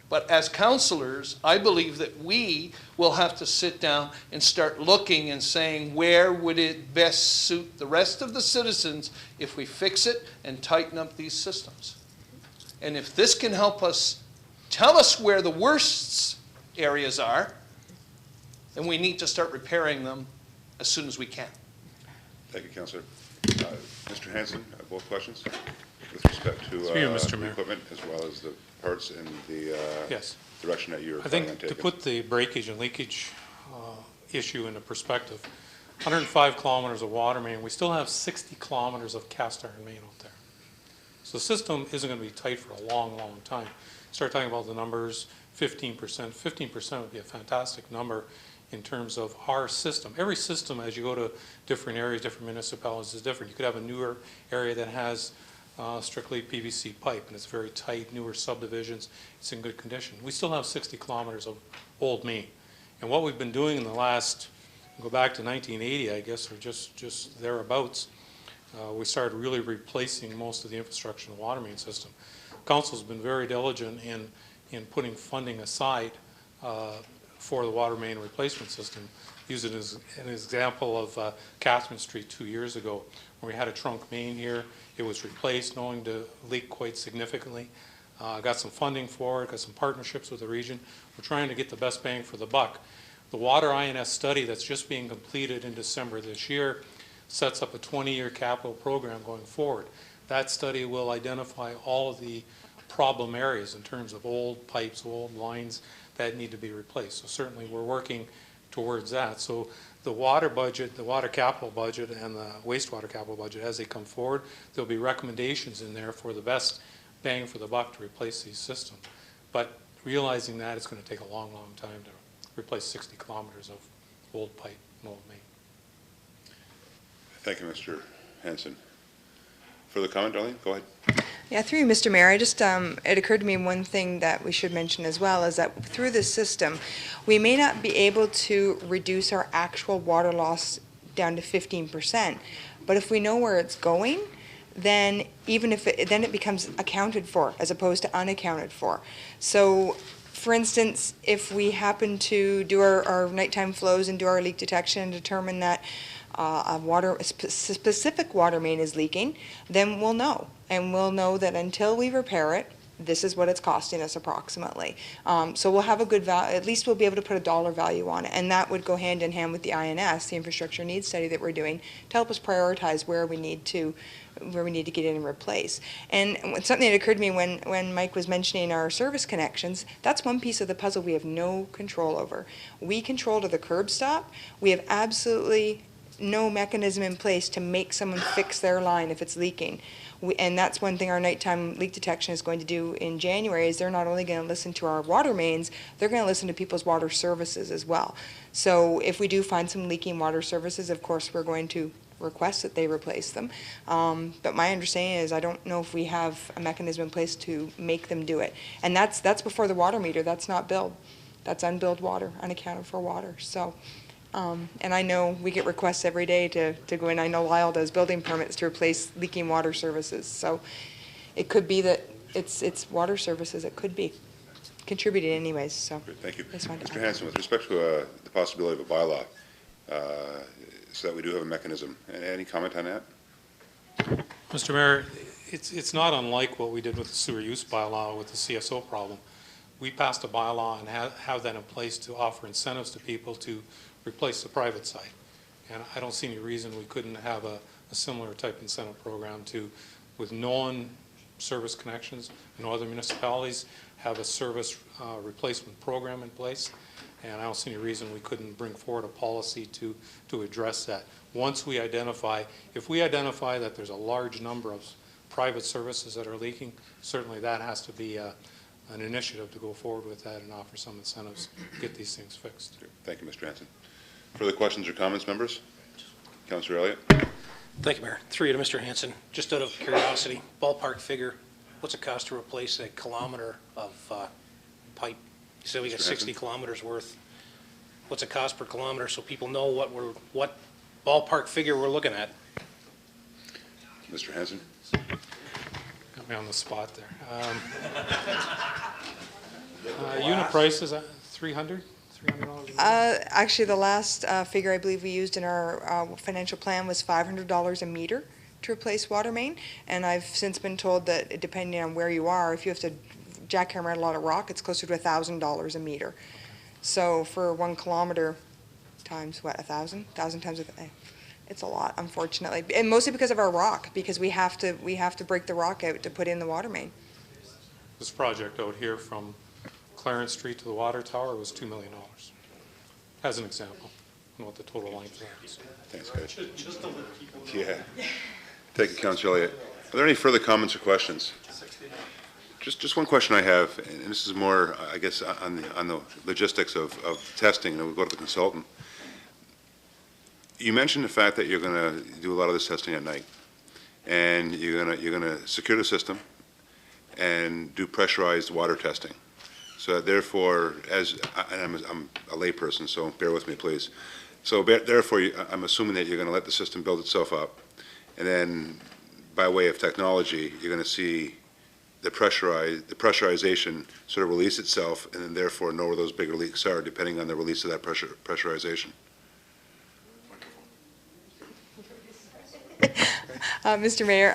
But as councillors, I believe that we will have to sit down and start looking and saying, where would it best suit the rest of the citizens if we fix it and tighten up these systems? And if this can help us tell us where the worst areas are, then we need to start repairing them as soon as we can. Thank you, Councillor. Mr. Hanson, both questions with respect to the equipment as well as the parts and the yes. direction that you're I planning on think to taking. put the breakage and leakage issue into perspective, 105 kilometers of water main, we still have 60 kilometers of cast iron main out there. So the system isn't going to be tight for a long, long time. Start talking about the numbers, 15%. 15% would be a fantastic number in terms of our system. Every system, as you go to different areas, different municipalities, is different. You could have a newer area that has strictly PVC pipe, and it's very tight, newer subdivisions, it's in good condition. We still have 60 kilometers of old main. And what we've been doing in the last, go back to 1980, I guess, or just thereabouts, we started really replacing most of the infrastructure in the water main system. Council's been very diligent in putting funding aside for the water main replacement system. Use it as an example of Catherine Street 2 years ago, where we had a trunk main here. It was replaced, knowing to leak quite significantly. Got some funding for it, got some partnerships with the region. We're trying to get the best bang for the buck. The water INS study that's just being completed in December this year sets up a 20-year capital program going forward. That study will identify all of the problem areas in terms of old pipes, old lines that need to be replaced. So certainly we're working towards that. So the water budget, the water capital budget, and the wastewater capital budget, as they come forward, there'll be recommendations in there for the best bang for the buck to replace these systems. But realizing that, it's going to take a long, long time to replace 60 kilometers of old pipe and old main. Thank you, Mr. Hanson. Further comment, Darlene? Go ahead. Yeah, through you, Mr. Mayor, it occurred to me one thing that we should mention as well is that through this system, we may not be able to reduce our actual water loss down to 15%, but if we know where it's going, then then it becomes accounted for as opposed to unaccounted for. So, for instance, if we happen to do our nighttime flows and do our leak detection and determine that a specific water main is leaking, then we'll know. And we'll know that until we repair it, this is what it's costing us approximately. So we'll have a good value, at least we'll be able to put a dollar value on it. And that would go hand in hand with the INS, the infrastructure needs study that we're doing, to help us prioritize where we need to get in and replace. And something that occurred to me when Mike was mentioning our service connections, that's one piece of the puzzle we have no control over. We control to the curb stop. We have absolutely no mechanism in place to make someone fix their line if it's leaking. And that's one thing our nighttime leak detection is going to do in January, is they're not only going to listen to our water mains, they're going to listen to people's water services as well. So if we do find some leaking water services, of course, we're going to request that they replace them. But my understanding is I don't know if we have a mechanism in place to make them do it. And that's before the water meter. That's not billed. That's unbilled water, unaccounted for water. So. And I know we get requests every day to go in. I know Lyle does building permits to replace leaking water services. So it could be that it's water services. It could be contributed anyways. So Great, thank you. Mr. Hanson, with respect to the possibility of a bylaw, so that we do have a mechanism, any comment on that? Mr. Mayor, it's not unlike what we did with the sewer use bylaw with the CSO problem. We passed a bylaw and have that in place to offer incentives to people to replace the private side. And I don't see any reason we couldn't have a similar type incentive program with known service connections in other municipalities, have a service replacement program in place. And I don't see any reason we couldn't bring forward a policy to address that. Once we identify, if we identify that there's a large number of private services that are leaking, certainly that has to be an initiative to go forward with that and offer some incentives to get these things fixed. Thank you, Mr. Hanson. Further questions or comments, members? Councillor Elliott? Thank you, Mayor. Through you to Mr. Hanson. Just out of curiosity, ballpark figure, what's it cost to replace a kilometer of pipe? You said we got 60 kilometers worth. What's it cost per kilometer so people know what ballpark figure we're looking at? Mr. Hanson? Got me on the spot there. Unit price is $300? Actually, the last figure I believe we used in our financial plan was $500 a meter to replace water main. And I've since been told that depending on where you are, if you have to jackhammer a lot of rock, it's closer to $1,000 a meter. So for 1 kilometer times what, 1,000? 1,000 times it's a lot, unfortunately, and mostly because of our rock, because we have to break the rock out to put in the water main. This project out here from Clarence Street to the water tower was $2 million, as an example, on what the total length is. Thanks, guys. Just to let people know. Yeah. Thank you, Councillor Elliott. Are there any further comments or questions? Just one question I have, and this is more, I guess, on the logistics of testing, and we'll go to the consultant. You mentioned the fact that you're going to do a lot of this testing at night, and you're going to secure the system and do pressurized water testing. So therefore, and I'm a layperson, so bear with me, please. So therefore, I'm assuming that you're going to let the system build itself up, and then by way of technology, you're going to see the pressurization sort of release itself, and then therefore know where those bigger leaks are, depending on the release of that pressurization. Mr. Mayor,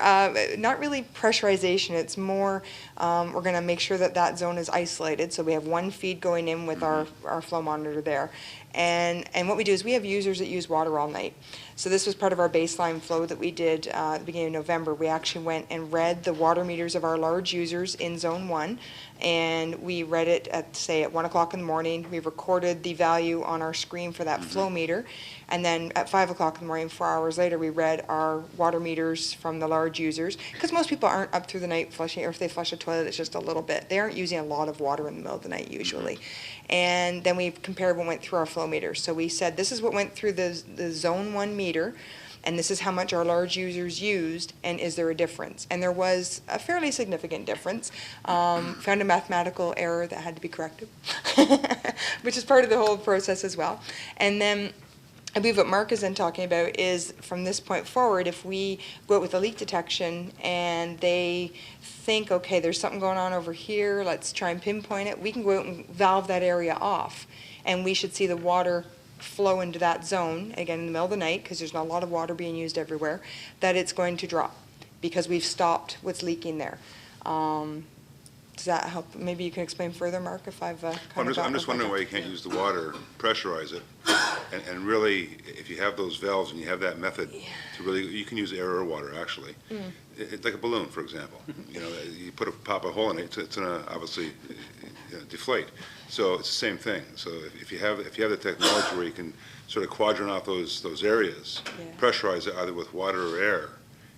not really pressurization. It's more we're going to make sure that that zone is isolated. So we have one feed going in with our flow monitor there. And what we do is we have users that use water all night. So this was part of our baseline flow that we did at the beginning of November. We actually went and read the water meters of our large users in Zone 1. And we read it at, say, at 1 o'clock in the morning. We recorded the value on our screen for that flow meter. And then at 5 o'clock in the morning, 4 hours later, we read our water meters from the large users. Because most people aren't up through the night flushing, or if they flush a toilet, it's just a little bit. They aren't using a lot of water in the middle of the night usually. And then we compared what went through our flow meters. So we said, this is what went through the Zone 1 meter. and this is how much our large users used, and is there a difference? And there was a fairly significant difference. Found a mathematical error that had to be corrected, which is part of the whole process as well. And then I believe what Mark is then talking about is, from this point forward, if we go out with a leak detection and they think, okay, there's something going on over here, let's try and pinpoint it, we can go out and valve that area off. And we should see the water flow into that zone, again, in the middle of the night, because there's not a lot of water being used everywhere, that it's going to drop, because we've stopped what's leaking there. Does that help? Maybe you can explain further, Mark, if I've I'm just wondering why you can't use the water, pressurize it, and really, if you have those valves and you have that method, to really, you can use air or water, actually. It's like a balloon, for example. You know, you pop a hole in it, it's gonna obviously deflate. So it's the same thing. So if you have the technology where you can sort of quadrant out those areas, pressurize it either with water or air,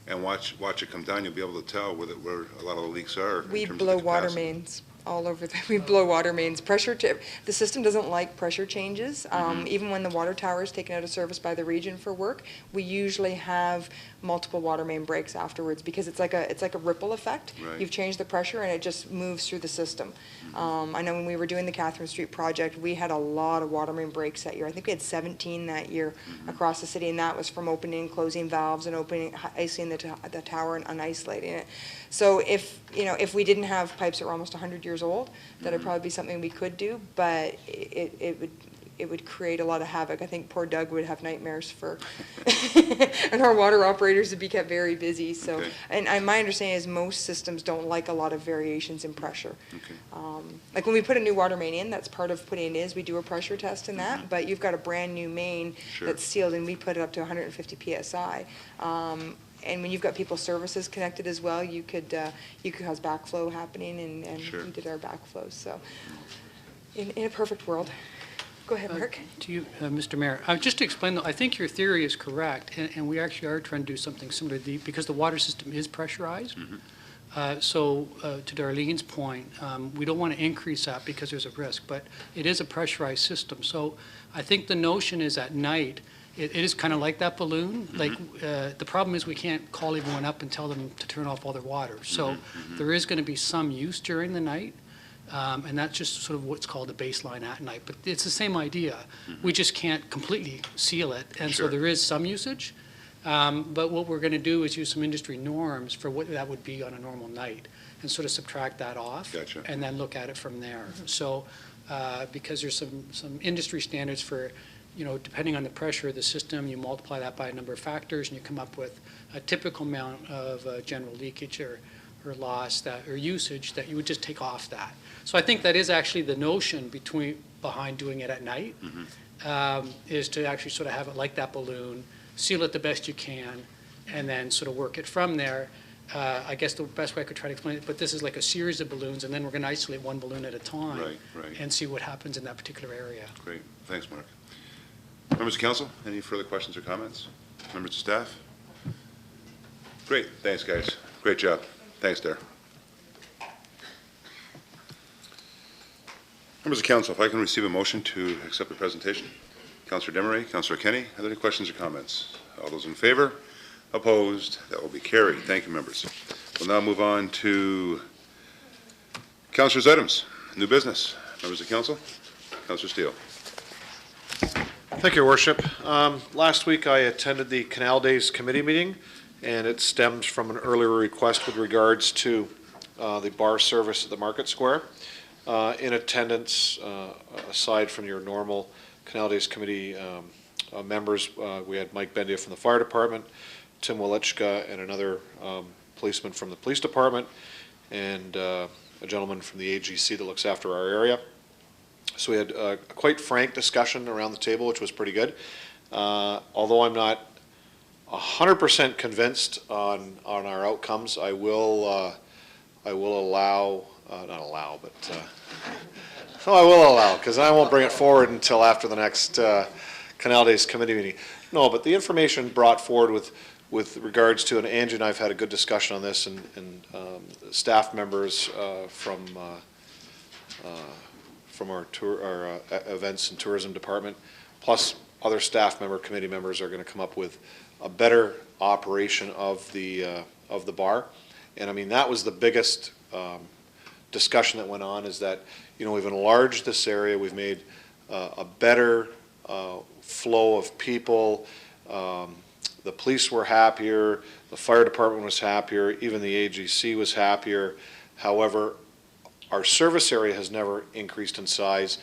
and watch it come down, you'll be able to tell where a lot of the leaks are. We blow water mains all over. We blow water mains. The system doesn't like pressure changes. Even when the water tower is taken out of service by the region for work, we usually have multiple water main breaks afterwards, because it's like a ripple effect. Right. You've changed the pressure and it just moves through the system. I know when we were doing the Catherine Street project, we had a lot of water main breaks that year. I think we had 17 that year across the city, and that was from opening and closing valves and isolating the tower and unisolating it. So if we didn't have pipes that were almost 100 years old, that'd probably be something we could do, but it would create a lot of havoc. I think poor Doug would have nightmares and our water operators would be kept very busy. So, Okay. and my understanding is most systems don't like a lot of variations in pressure. Okay. Like when we put a new water main in, that's part of putting it in, is we do a pressure test in that, but you've got a brand new main that's sealed, and we put it up to 150 PSI. And when you've got people's services connected as well, you could cause backflow happening, and we did our backflows. So in a perfect world. Go ahead, Mark. To you, Mr. Mayor. Just to explain, though, I think your theory is correct, and we actually are trying to do something similar because the water system is pressurized. So to Darlene's point, we don't want to increase that because there's a risk, but it is a pressurized system. So I think the notion is at night, it is kind of like that balloon. Like the problem is we can't call everyone up and tell them to turn off all their water. So there is going to be some use during the night. And that's just sort of what's called a baseline at night. But it's the same idea. We just can't completely seal it. And so there is some usage. But what we're going to do is use some industry norms for what that would be on a normal night and sort of subtract that off. Gotcha. And then look at it from there. So because there's some industry standards for, depending on the pressure of the system, you multiply that by a number of factors and you come up with a typical amount of general leakage or loss or usage that you would just take off that. So I think that is actually the notion behind doing it at night, is to actually sort of have it like that balloon, seal it the best you can, and then sort of work it from there. I guess the best way I could try to explain it, but this is like a series of balloons, and then we're going to isolate one balloon at a time and see what happens in that particular area. Great. Thanks, Mark. Members of council, any further questions or comments? Members of staff? Great. Thanks, guys. Great job. Thanks, Dare. Members of council, if I can receive a motion to accept the presentation. Councillor Demery, Councillor Kenny, are there any questions or comments? All those in favor? Opposed? That will be carried. Thank you, members. We'll now move on to councillors' items. New business. Members of council? Councillor Steele. Thank you, Your Worship. Last week I attended the Canal Days Committee meeting, and it stems from an earlier request with regards to the bar service at the Market Square. In attendance, aside from your normal Canal Days Committee members, we had Mike Bendia from the Fire Department, Tim Walichka, and another policeman from the Police Department, and a gentleman from the AGC that looks after our area. So we had a quite frank discussion around the table, which was pretty good. Although I'm not 100% convinced on our outcomes, I will allow, not allow, but I will allow, because I won't bring it forward until after the next Canal Days Committee meeting. No, but the information brought forward with regards to, and Angie and I have had a good discussion on this, and staff members from our events and tourism department, plus other staff member, committee members are going to come up with a better operation of the bar. And I mean, that was the biggest discussion that went on, is that, you know, we've enlarged this area, we've made a better flow of people. The police were happier, the fire department was happier, even the AGC was happier. However, our service area has never increased in size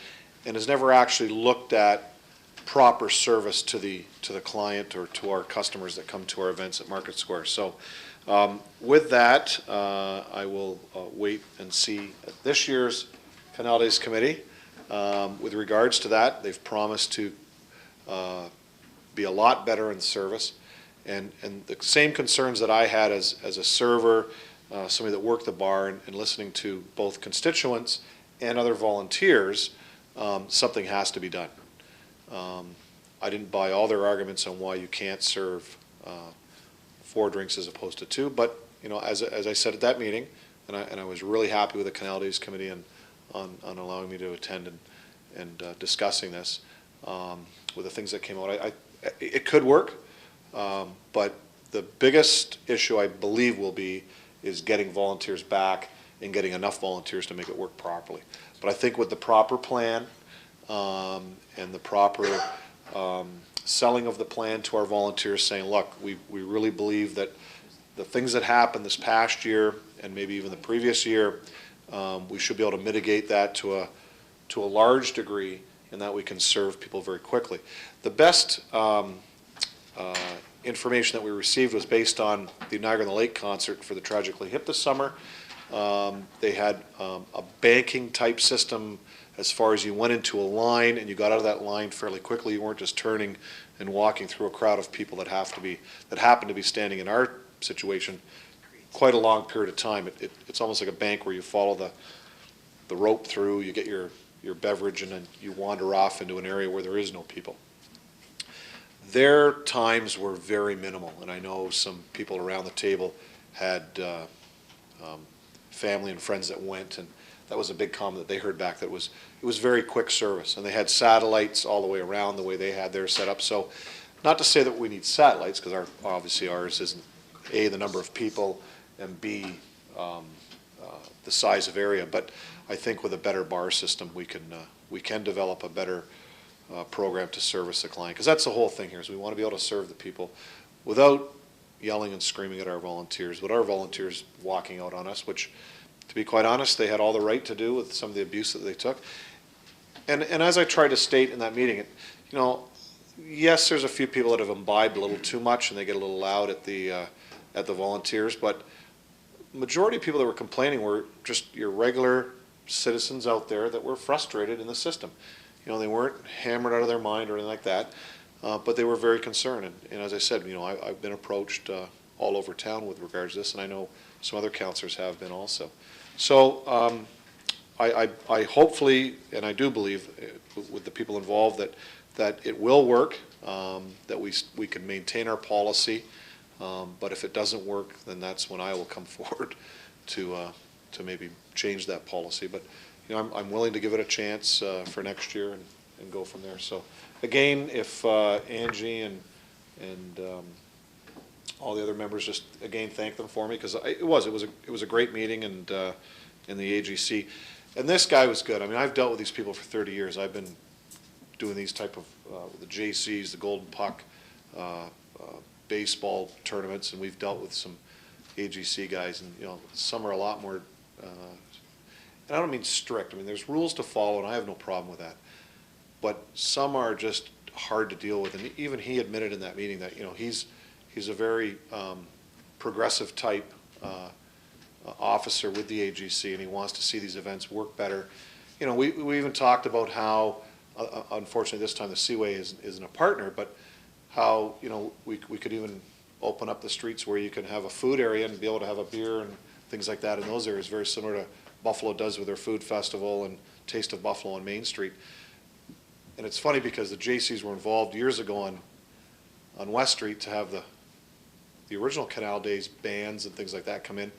and has never actually looked at proper service to the client or to our customers that come to our events at Market Square. So with that, I will wait and see at this year's Canal Days Committee. With regards to that, they've promised to be a lot better in service. And the same concerns that I had as a server, somebody that worked the bar, and listening to both constituents and other volunteers, something has to be done. I didn't buy all their arguments on why you can't serve 4 drinks as opposed to 2, but you know, as I said at that meeting, and I was really happy with the Canal Days Committee on allowing me to attend and discussing this with the things that came out. It could work, but the biggest issue I believe is getting volunteers back and getting enough volunteers to make it work properly. But I think with the proper plan and the proper selling of the plan to our volunteers, saying, look, we really believe that the things that happened this past year and maybe even the previous year, we should be able to mitigate that to a large degree, and that we can serve people very quickly. The best information that we received was based on the Niagara on the Lake concert for the Tragically Hip this summer. They had a banking type system as far as you went into a line and you got out of that line fairly quickly. You weren't just turning and walking through a crowd of people that happen to be standing in our situation quite a long period of time. It's almost like a bank where you follow the rope through, you get your beverage, and then you wander off into an area where there is no people. Their times were very minimal, and I know some people around the table had family and friends that went, and that was a big comment that they heard back, that it was very quick service, and they had satellites all the way around the way they had theirs set up. So not to say that we need satellites, because obviously ours isn't A, the number of people, and B, the size of area, but I think with a better bar system we can develop a better program to service the client, because that's the whole thing here, is we want to be able to serve the people without yelling and screaming at our volunteers, with our volunteers walking out on us, which, to be quite honest, they had all the right to do with some of the abuse that they took. And as I tried to state in that meeting, you know, yes, there's a few people that have imbibed a little too much and they get a little loud at the volunteers, but majority of people that were complaining were just your regular citizens out there that were frustrated in the system. You know, they weren't hammered out of their mind or anything like that, but they were very concerned. And as I said, you know, I've been approached all over town with regards to this, and I know some other councillors have been also. So I hopefully, and I do believe with the people involved, that it will work, that we can maintain our policy. But if it doesn't work, then that's when I will come forward to maybe change that policy. But you know, I'm willing to give it a chance for next year and go from there. So again, if Angie and all the other members just again thank them for me, because it was a great meeting, and in the AGC, and this guy was good. I mean, I've dealt with these people for 30 years. I've been doing these type of the JCs, the Golden Puck, baseball tournaments, and we've dealt with some AGC guys, and you know, some are a lot more, and I don't mean strict. I mean, there's rules to follow, and I have no problem with that. But some are just hard to deal with, and even he admitted in that meeting that, you know, he's a very progressive type officer with the AGC, and he wants to see these events work better. You know, we even talked about how, unfortunately this time the Seaway isn't a partner, but how, you know, we could even open up the streets where you can have a food area and be able to have a beer and things like that in those areas, very similar to Buffalo does with their food festival and Taste of Buffalo on Main Street. And it's funny because the JCs were involved years ago on West Street to have the original Canal Days bands and things like that come in,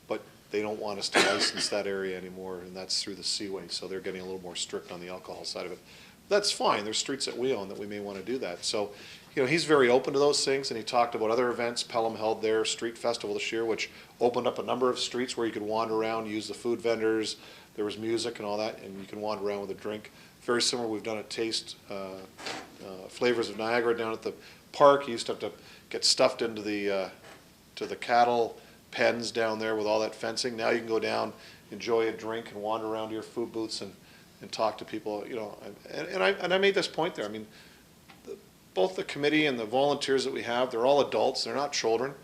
but they don't want us to license that area anymore, and that's through the Seaway, so they're getting a little more strict on the alcohol side of it. that's fine. There's streets that we own that we may want to do that. So, he's very open to those things, and he talked about other events. Pelham held their street festival this year, which opened up a number of streets where you could wander around, use the food vendors. There was music and all that, and you can wander around with a drink. Very similar, we've done a taste, Flavors of Niagara down at the park. You used to have to get stuffed into to the cattle pens down there with all that fencing. Now you can go down, enjoy a drink, and wander around to your food booths and talk to people, and I made this point there. I mean, both the committee and the volunteers that we have, they're all adults, they're not children.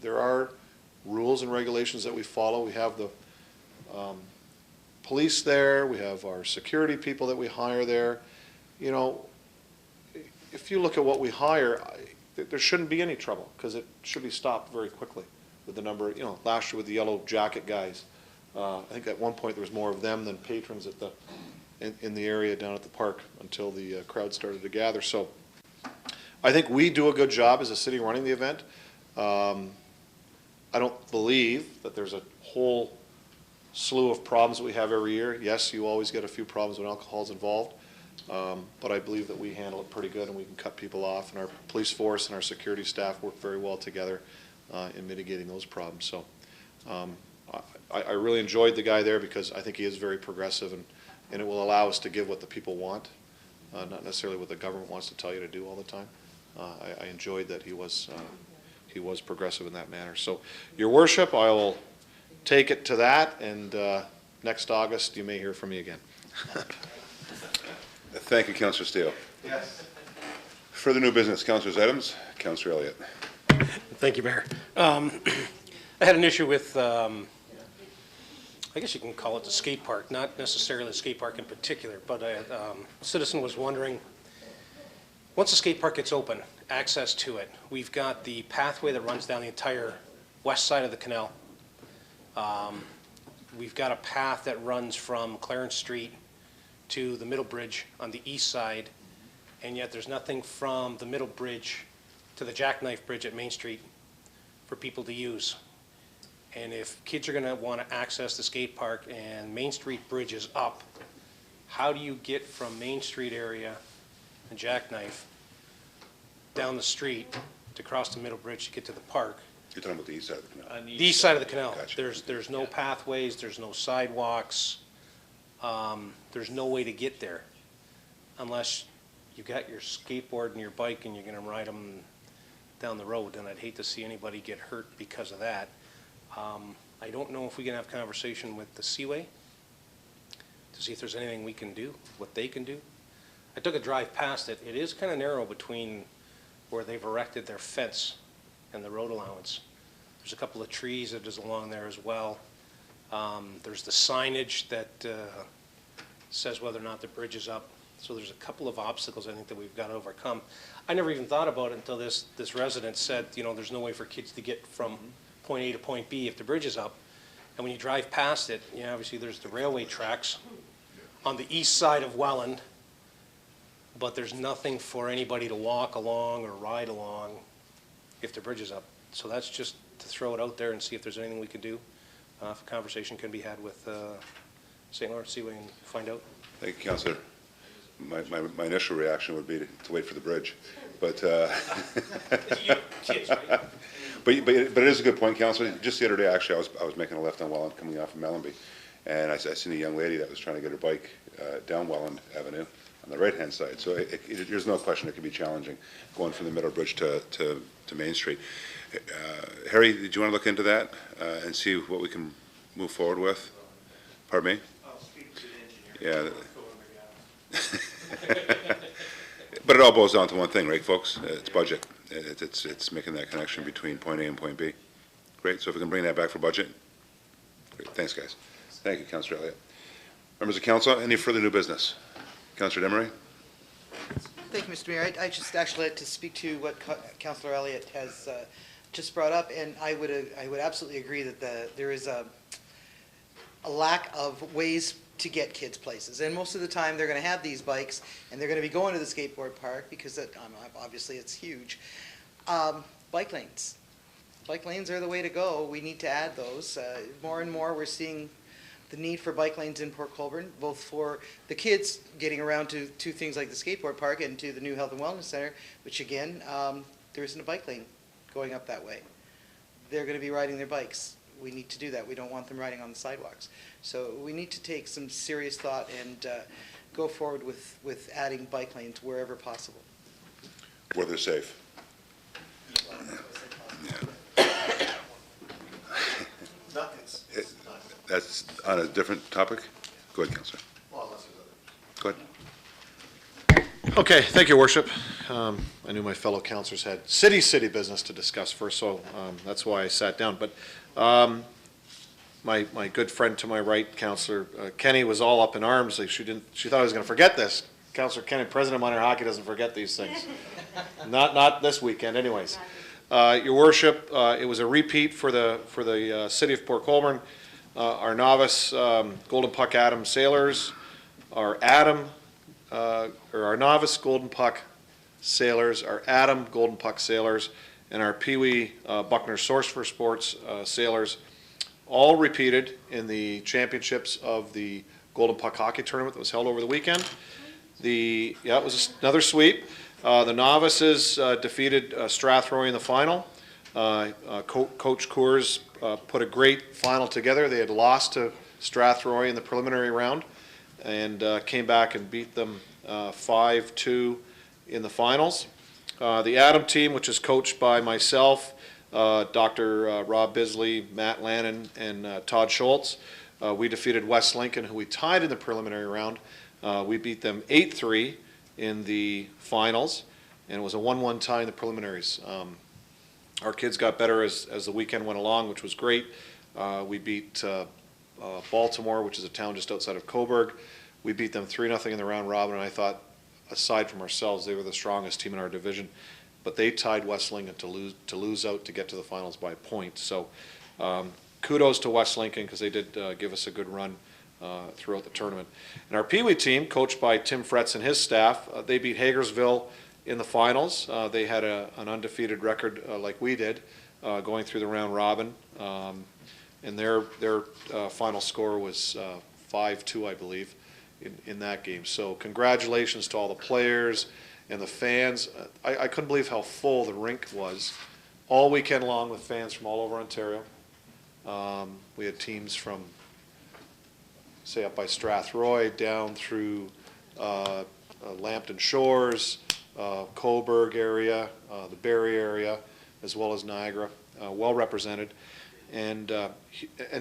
There are rules and regulations that we follow. We have the police there, we have our security people that we hire there. If you look at what we hire, there shouldn't be any trouble, because it should be stopped very quickly with the number, last year with the yellow jacket guys. I think at one point there was more of them than patrons in the area down at the park until the crowd started to gather. So I think we do a good job as a city running the event. I don't believe that there's a whole slew of problems that we have every year. Yes, you always get a few problems when alcohol is involved, but I believe that we handle it pretty good and we can cut people off, and our police force and our security staff work very well together in mitigating those problems. So I really enjoyed the guy there because I think he is very progressive, and it will allow us to give what the people want, not necessarily what the government wants to tell you to do all the time. I enjoyed that he was progressive in that manner. So, Your Worship, I will take it to that, and next August you may hear from me again. Thank you, Councillor Steele. Yes. Further new business, Councillors' items. Councillor Elliott. Thank you, Mayor. I had an issue with, I guess you can call it the skate park, not necessarily the skate park in particular, but a citizen was wondering, once the skate park gets open, access to it, we've got the pathway that runs down the entire west side of the canal. We've got a path that runs from Clarence Street to the middle bridge on the east side, and yet there's nothing from the middle bridge to the Jackknife Bridge at Main Street for people to use. And if kids are going to want to access the skate park and Main Street Bridge is up, how do you get from Main Street area and Jackknife down the street to cross the middle bridge to get to the park? You're talking about the east side of the canal. The east side of the canal. Gotcha. There's no pathways, there's no sidewalks, there's no way to get there unless you got your skateboard and your bike and you're going to ride them down the road, and I'd hate to see anybody get hurt because of that. I don't know if we can have conversation with the Seaway to see if there's anything we can do, what they can do. I took a drive past it. It is kind of narrow between where they've erected their fence and the road allowance. There's a couple of trees that is along there as well. There's the signage that says whether or not the bridge is up. So there's a couple of obstacles I think that we've got to overcome. I never even thought about it until this resident said, there's no way for kids to get from point A to point B if the bridge is up. And when you drive past it, obviously there's the railway tracks on the east side of Welland, but there's nothing for anybody to walk along or ride along if the bridge is up. So that's just to throw it out there and see if there's anything we can do. If a conversation can be had with St. Lawrence Seaway and find out. Thank you, Councillor. My initial reaction would be to wait for the bridge, but Kids, right? but it is a good point, Councillor. Just the other day, actually, I was making a left on Welland coming off of Mellenby, and I seen a young lady that was trying to get her bike down Welland Avenue on the right-hand side. So there's no question it could be challenging going from the middle bridge to Main Street. Harry, did you want to look into that and see what we can move forward with? Pardon me? I'll speak to the engineer. Yeah. But it all boils down to one thing, right, folks? It's budget. It's making that connection between point A and point B. Great. So if we can bring that back for budget. Great. Thanks, guys. Thank you, Councillor Elliott. Members of council, any further new business? Councillor Demery? Thank you, Mr. Mayor. I just actually like to speak to what Councillor Elliott has just brought up, and I would absolutely agree that there is a lack of ways to get kids places. And most of the time they're going to have these bikes and they're going to be going to the skateboard park because obviously it's huge. Bike lanes. Bike lanes are the way to go. We need to add those. More and more we're seeing the need for bike lanes in Port Colborne, both for the kids getting around to things like the skateboard park and to the new Health and Wellness Center, which again, there isn't a bike lane going up that way. They're going to be riding their bikes. We need to do that. We don't want them riding on the sidewalks. So we need to take some serious thought and go forward with adding bike lanes wherever possible. Where they're safe. That's on a different topic? Go ahead, Councilor. Go ahead. Okay, thank you, Worship. I knew my fellow councilors had city business to discuss first, so that's why I sat down. But my good friend to my right, Councilor Kenny, was all up in arms. Like she thought I was going to forget this. Councilor Kenny, President of Minor Hockey, doesn't forget these things. Not this weekend, anyways. Your Worship, it was a repeat for the city of Port Colborne. Our novice Golden Puck Adam Sailors, our novice Golden Puck Sailors, our Adam Golden Puck Sailors, and our Pee Wee Buckner Source for Sports Sailors all repeated in the championships of the Golden Puck Hockey Tournament that was held over the weekend. It was another sweep. The novices defeated Strathroy in the final. Coach Coors put a great final together. They had lost to Strathroy in the preliminary round and came back and beat them 5-2 in the finals. The Adam team, which is coached by myself, Dr. Rob Bisley, Matt Lannon, and Todd Schultz, we defeated West Lincoln, who we tied in the preliminary round. We beat them 8-3 in the finals, and it was a 1-1 tie in the preliminaries. Our kids got better as the weekend went along, which was great. We beat Baltimore, which is a town just outside of Coburg. We beat them 3-0 in the round robin, and I thought, aside from ourselves, they were the strongest team in our division. But they tied West Lincoln to lose out to get to the finals by a point. So kudos to West Lincoln because they did give us a good run throughout the tournament. And our Pee Wee team, coached by Tim Fretz and his staff, they beat Hagersville in the finals. They had an undefeated record like we did going through the round robin. And their final score was 5-2, I believe, in that game. So congratulations to all the players and the fans. I couldn't believe how full the rink was all weekend long with fans from all over Ontario. We had teams from, say, up by Strathroy down through Lambton Shores, Coburg area, the Barrie area, as well as Niagara, well represented. And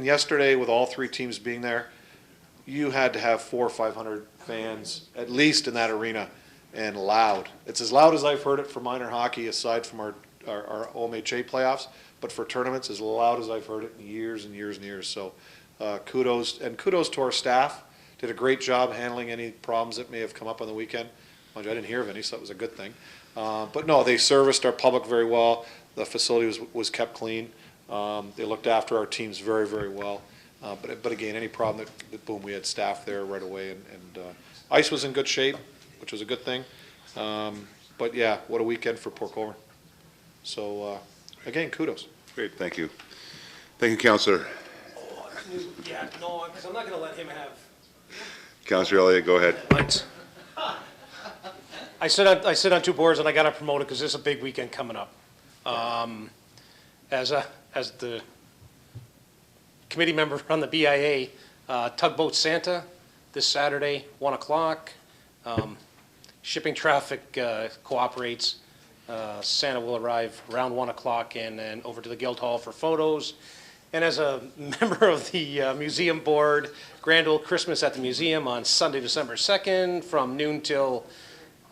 yesterday, with all three teams being there, you had to have 400 or 500 fans, at least in that arena, and loud. It's as loud as I've heard it for minor hockey, aside from our OMHA playoffs, but for tournaments, as loud as I've heard it in years and years and years. So kudos to our staff. Did a great job handling any problems that may have come up on the weekend. Mind you, I didn't hear of any, so that was a good thing. But no, they serviced our public very well. The facility was kept clean. They looked after our teams very, very well. But again, any problem that boom, we had staff there right away, and ice was in good shape, which was a good thing. But yeah, what a weekend for Port Colborne. So again, kudos. Great, thank you. Thank you, Councillor. Yeah, no, because I'm not going to let him have. Councillor Elliott, go ahead. I sit on two boards, and I got to promote it because there's a big weekend coming up. As the committee member on the BIA, Tugboat Santa this Saturday, 1 o'clock. Shipping traffic cooperates. Santa will arrive around 1 o'clock and then over to the Guildhall for photos. And as a member of the museum board, Grand Old Christmas at the museum on Sunday, December 2nd from noon till,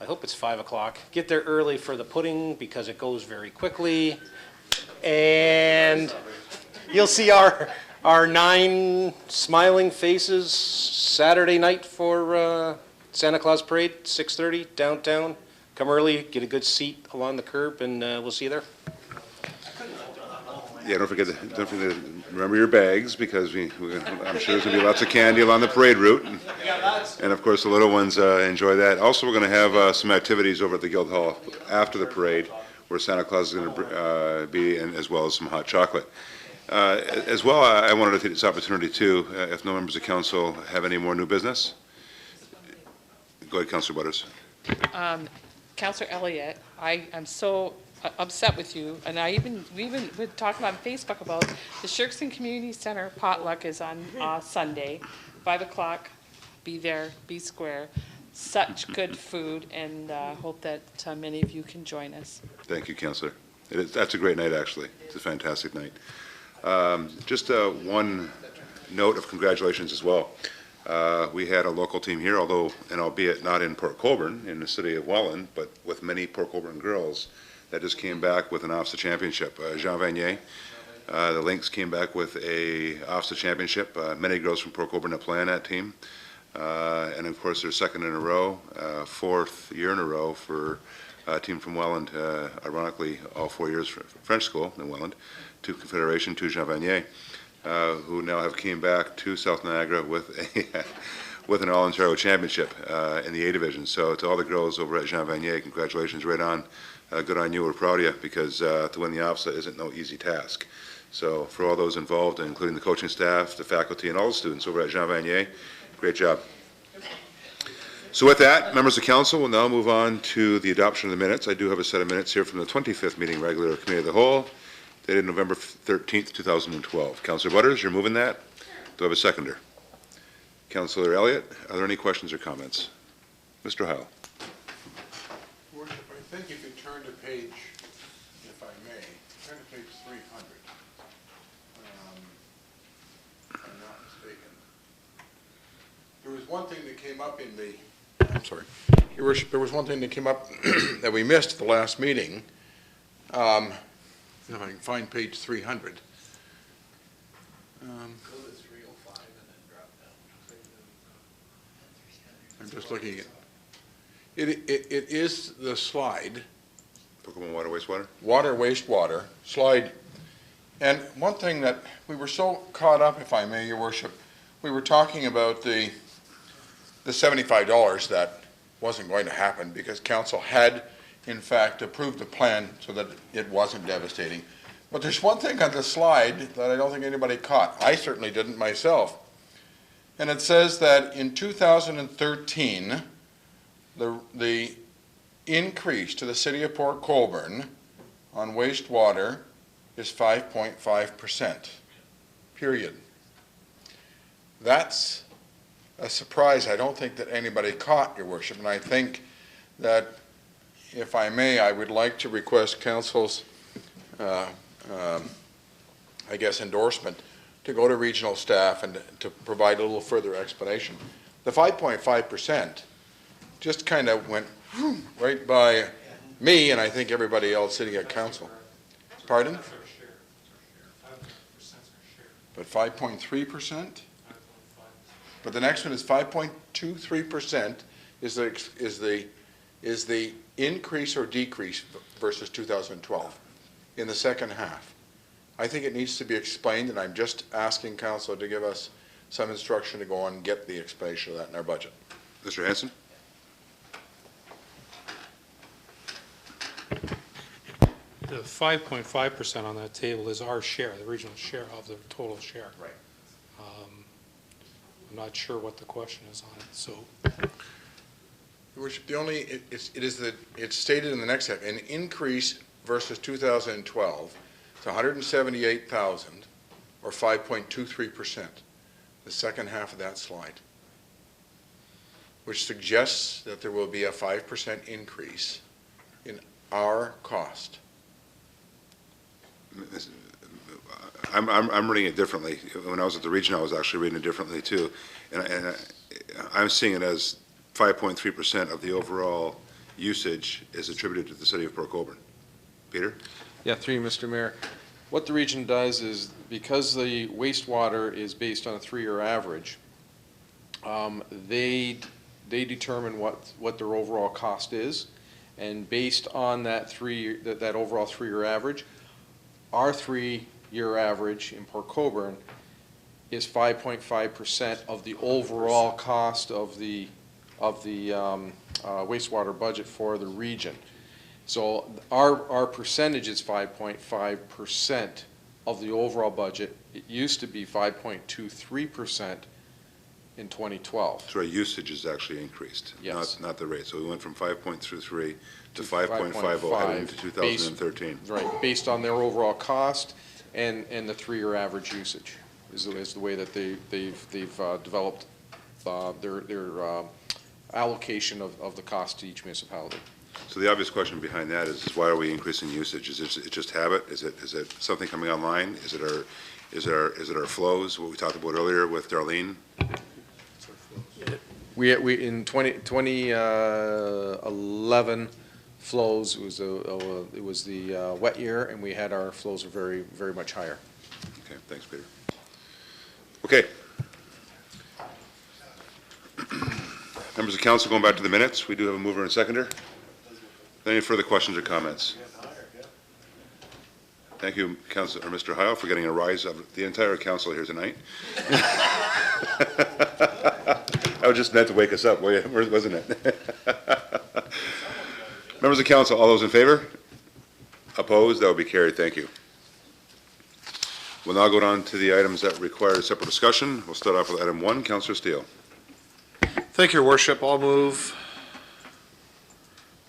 I hope it's 5 o'clock. Get there early for the pudding because it goes very quickly. And you'll see our 9 smiling faces Saturday night for Santa Claus Parade, 6:30 downtown. Come early, get a good seat along the curb, and we'll see you there. Yeah, don't forget to remember your bags because I'm sure there's going to be lots of candy along the parade route. And of course, the little ones enjoy that. Also, we're going to have some activities over at the Guildhall after the parade where Santa Claus is going to be, and as well as some hot chocolate. As well, I wanted to take this opportunity too, if no members of council have any more new business. Go ahead, Councilor Butters. Councillor Elliott, I am so upset with you, and we even were talking on Facebook about the Sherkston Community Center potluck is on Sunday, 5 o'clock. Be there, be square. Such good food, and hope that many of you can join us. Thank you, Councilor. That's a great night, actually. It's a fantastic night. Just one note of congratulations as well. We had a local team here, although, and albeit not in Port Colborne, in the city of Welland, but with many Port Colborne girls that just came back with an OFSA championship. Jean Vanier, the Lynx came back with a OFSA championship. Many girls from Port Colborne that play on that team. And of course, they're second in a row, fourth year in a row for a team from Welland, ironically, all 4 years for French school in Welland, to Confederation, to Jean Vanier, who now have came back to South Niagara with a with an All-Ontario Championship in the A Division. So to all the girls over at Jean Vanier, congratulations, right on. Good on you, we're proud of you, because to win the OFSA isn't no easy task. So for all those involved, including the coaching staff, the faculty, and all the students over at Jean Vanier, great job. So with that, members of council, we'll now move on to the adoption of the minutes. I do have a set of minutes here from the 25th meeting regular committee of the whole, dated November 13th, 2012. Councillor Butters, you're moving that. Do I have a seconder? Councillor Elliott, are there any questions or comments? Mr. Heil. Worship, I think if you turn to page, if I may, turn to page 300. If I'm not mistaken. There was one thing that came up in the, I'm sorry, Your Worship, there was one thing that came up that we missed at the last meeting. If I can find page 300. Go to 305 and then drop down. I'm just looking at it is the slide. Pokemon water, wastewater? Water, wastewater, slide. And one thing that we were so caught up, if I may, Your Worship, we were talking about the $75 that wasn't going to happen because council had, in fact, approved the plan so that it wasn't devastating. But there's one thing on the slide that I don't think anybody caught. I certainly didn't myself. And it says that in 2013, the increase to the city of Port Colborne on wastewater is 5.5%, period. That's a surprise I don't think that anybody caught, Your Worship, and I think that, if I may, I would like to request council's I guess, endorsement to go to regional staff and to provide a little further explanation. The 5.5% just kind of went right by me and I think everybody else sitting at council. Pardon? But 5.3%? But the next one is 5.23% is the increase or decrease versus 2012 in the second half. I think it needs to be explained, and I'm just asking council to give us some instruction to go on and get the explanation of that in our budget. Mr. Hanson? The 5.5% on that table is our share, the regional share of the total share. Right. I'm not sure what the question is on it, so. Your Worship, it's stated in the next step, an increase versus 2012 to 178,000 or 5.23%, the second half of that slide, which suggests that there will be a 5% increase in our cost. I'm reading it differently. When I was at the region, I was actually reading it differently too. And I'm seeing it as 5.3% of the overall usage is attributed to the city of Port Colborne. Peter? Yeah, through you, Mr. Mayor. What the region does is, because the wastewater is based on a 3-year average, they determine what their overall cost is, and based on that overall 3-year average, our 3-year average in Port Colborne is 5.5% of the overall cost of the wastewater budget for the region. So our percentage is 5.5% of the overall budget. It used to be 5.23% in 2012. So our usage has actually increased, Yes. not the rate. So we went from 5.33 to 5.50 heading into 2013. Right, based on their overall cost and the three-year average usage is the way that they've developed their allocation of the cost to each municipality. So the obvious question behind that is why are we increasing usage? Is it just habit? Is it something coming online? Is it our flows, what we talked about earlier with Darlene? We in 2011 flows, it was the wet year, and we had our flows are very much higher. Okay, thanks, Peter. Okay. Members of council, going back to the minutes, we do have a mover and seconder. Any further questions or comments? Thank you, Councilor, or Mr. Heil, for getting a rise of the entire council here tonight. I was just meant to wake us up, wasn't it? Members of council, all those in favor? Opposed? That will be carried. Thank you. We'll now go down to the items that require separate discussion. We'll start off with item 1. Councilor Steele. Thank you, Your Worship. I'll move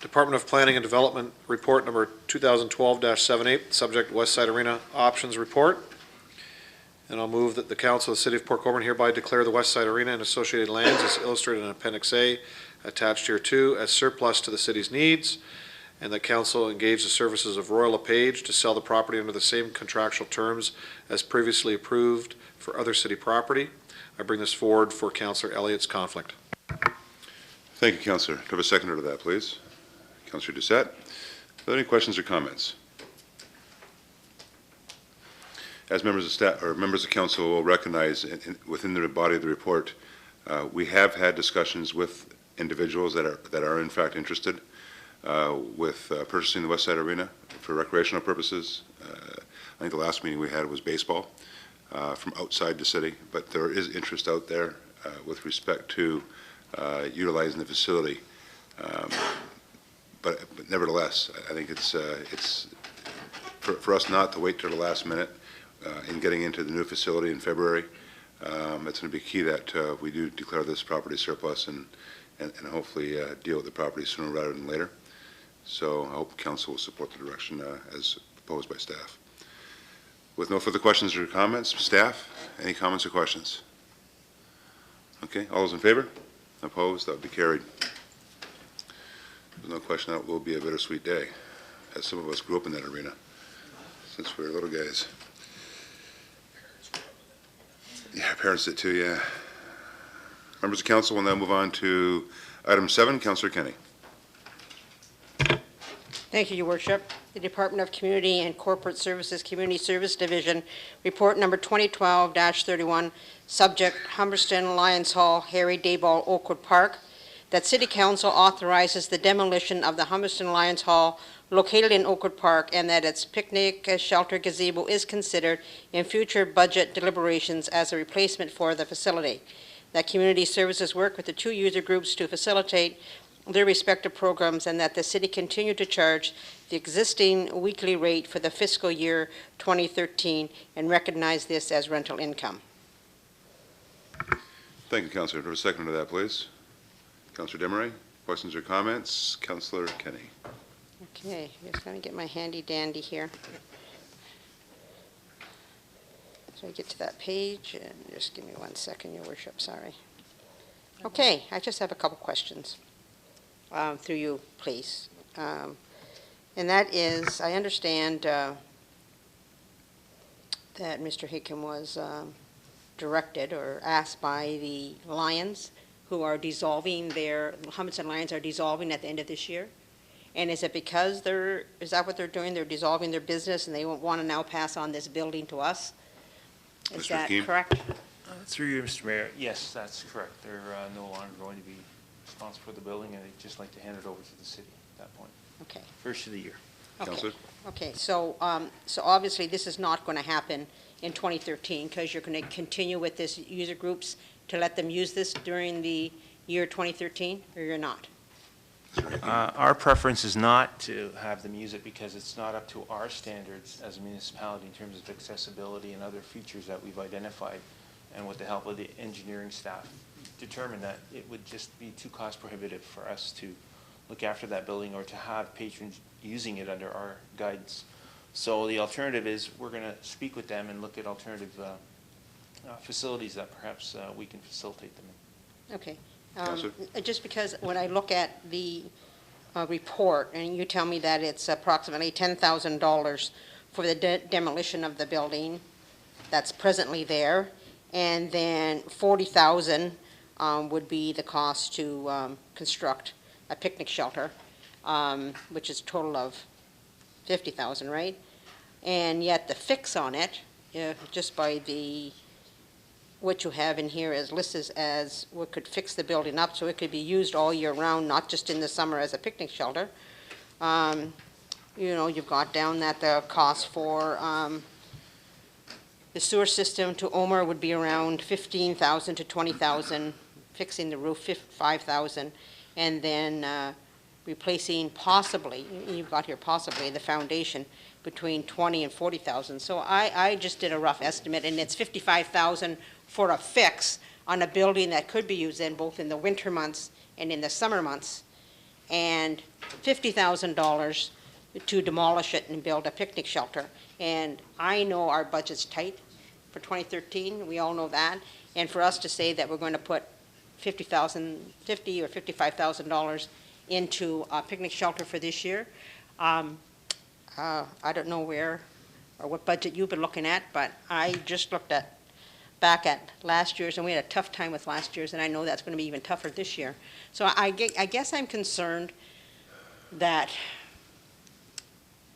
Department of Planning and Development Report Number 2012-78, subject West Side Arena Options Report. And I'll move that the Council of the City of Port Colborne hereby declare the West Side Arena and associated lands as illustrated in Appendix A, attached here too, as surplus to the city's needs, and that Council engage the services of Royal LePage to sell the property under the same contractual terms as previously approved for other city property. I bring this forward for Councillor Elliott's conflict. Thank you, Councillor. Do I have a seconder to that, please? Councillor Doucette. Are there any questions or comments? As members of staff or members of council will recognize, within the body of the report, we have had discussions with individuals that are in fact interested with purchasing the West Side Arena for recreational purposes. I think the last meeting we had was baseball from outside the city, but there is interest out there with respect to utilizing the facility. But nevertheless, I think it's for us not to wait till the last minute in getting into the new facility in February. It's going to be key that we do declare this property surplus and hopefully deal with the property sooner rather than later. So I hope council will support the direction as proposed by staff. With no further questions or comments, staff, any comments or questions? Okay, all those in favor? Opposed? That would be carried. There's no question that will be a bittersweet day, as some of us grew up in that arena since we were little guys. Yeah, parents did too, yeah. Members of council will now move on to item 7. Councillor Kenny. Thank you, Your Worship. The Department of Community and Corporate Services Community Service Division, report number 2012-31, subject Humberston Lions Hall, Harry Dayball, Oakwood Park, that City Council authorizes the demolition of the Humberston Lions Hall located in Oakwood Park, and that its picnic shelter gazebo is considered in future budget deliberations as a replacement for the facility. That community services work with the two user groups to facilitate their respective programs, and that the city continue to charge the existing weekly rate for the fiscal year 2013 and recognize this as rental income. Thank you, Councillor. Do I have a second to that, please? Councillor Demeray, questions or comments? Councillor Kenny. Okay, just going to get my handy dandy here. So I get to that page, and just give me 1 second, Your Worship, sorry. Okay, I just have a couple questions through you, please. And that is, I understand that Mr. Hickam was directed or asked by the Lions, who are dissolving their, Humberston Lions are dissolving at the end of this year? And is it because is that what they're doing? They're dissolving their business and they want to now pass on this building to us? Is that correct? Through you, Mr. Mayor, yes, that's correct. They're no longer going to be responsible for the building, and they'd just like to hand it over to the city at that point. Okay. First of the year. Okay. Okay, so obviously this is not going to happen in 2013 because you're going to continue with this user groups to let them use this during the year 2013, or you're not? Our preference is not to have them use it because it's not up to our standards as a municipality in terms of accessibility and other features that we've identified, and with the help of the engineering staff, determined that it would just be too cost prohibitive for us to look after that building or to have patrons using it under our guidance. So the alternative is we're going to speak with them and look at alternative facilities that perhaps we can facilitate them in. Okay. Just because when I look at the report, and you tell me that it's approximately $10,000 for the demolition of the building that's presently there, and then $40,000 would be the cost to construct a picnic shelter, which is a total of $50,000, right? And yet the fix on it, just by the what you have in here is listed as what could fix the building up so it could be used all year round, not just in the summer as a picnic shelter. You know, you've got down that the cost for the sewer system to Omer would be around $15,000 to $20,000, fixing the roof $5,000, and then replacing possibly, you've got here possibly, the foundation between $20,000 and $40,000. So I just did a rough estimate, and it's $55,000 for a fix on a building that could be used in both in the winter months and in the summer months, and $50,000 to demolish it and build a picnic shelter. And I know our budget's tight for 2013. We all know that. And for us to say that we're going to put $50,000 or $55,000 into a picnic shelter for this year, I don't know where or what budget you've been looking at, but I just looked back at last year's, and we had a tough time with last year's, and I know that's going to be even tougher this year. So I guess I'm concerned that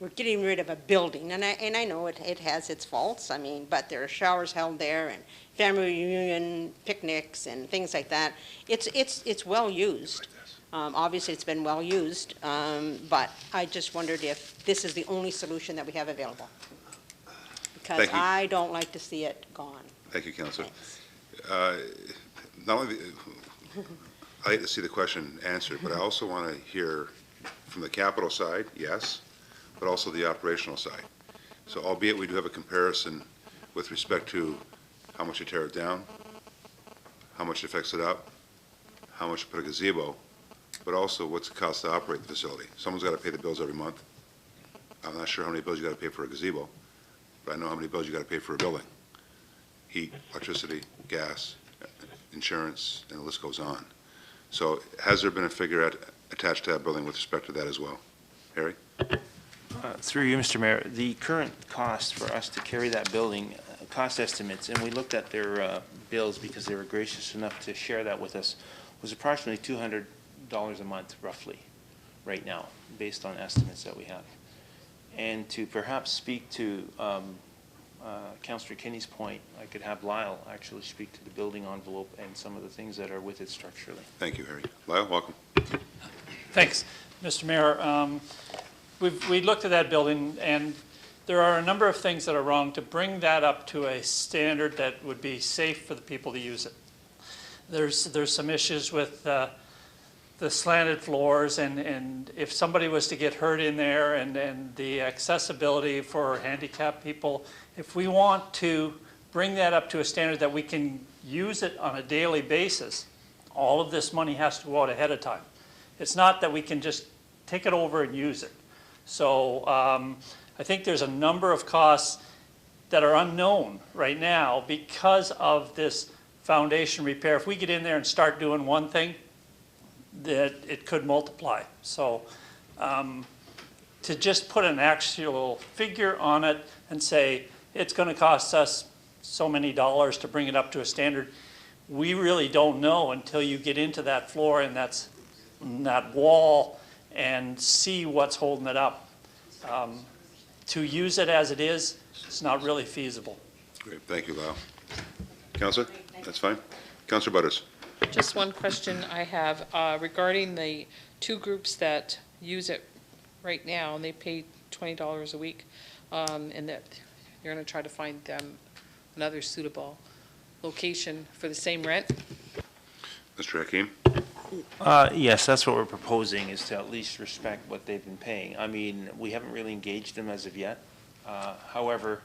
we're getting rid of a building, and I know it has its faults. I mean, but there are showers held there, and family reunion picnics and things like that. It's well used. Obviously, it's been well used, but I just wondered if this is the only solution that we have available, because I don't like to see it gone. Thank you, Councillor. Not only, I hate to see the question answered, but I also want to hear from the capital side, yes, but also the operational side. So albeit we do have a comparison with respect to how much to tear it down, how much to fix it up, how much to put a gazebo, but also what's the cost to operate the facility. Someone's got to pay the bills every month. I'm not sure how many bills you got to pay for a gazebo, but I know how many bills you got to pay for a building. Heat, electricity, gas, insurance, and the list goes on. So has there been a figure attached to that building with respect to that as well? Harry? Through you, Mr. Mayor, the current cost for us to carry that building, cost estimates, and we looked at their bills because they were gracious enough to share that with us, was approximately $200 a month, roughly, right now, based on estimates that we have. And to perhaps speak to Councillor Kinney's point, I could have Lyle actually speak to the building envelope and some of the things that are with it structurally. Thank you, Harry. Lyle, welcome. Thanks, Mr. Mayor. We looked at that building, and there are a number of things that are wrong to bring that up to a standard that would be safe for the people to use it. There's some issues with the slanted floors, and if somebody was to get hurt in there, and the accessibility for handicapped people, if we want to bring that up to a standard that we can use it on a daily basis, all of this money has to go out ahead of time. It's not that we can just take it over and use it. So I think there's a number of costs that are unknown right now because of this foundation repair. If we get in there and start doing one thing, that it could multiply. So to just put an actual figure on it and say it's going to cost us so many dollars to bring it up to a standard, we really don't know until you get into that floor and that wall and see what's holding it up. To use it as it is, it's not really feasible. Great, thank you, Lyle. Councillor, that's fine. Councillor Butters. Just one question I have regarding the two groups that use it right now, and they pay $20 a week, and that you're going to try to find them another suitable location for the same rent. Mr. Hakeem. Yes, that's what we're proposing, is to at least respect what they've been paying. I mean, we haven't really engaged them as of yet. However,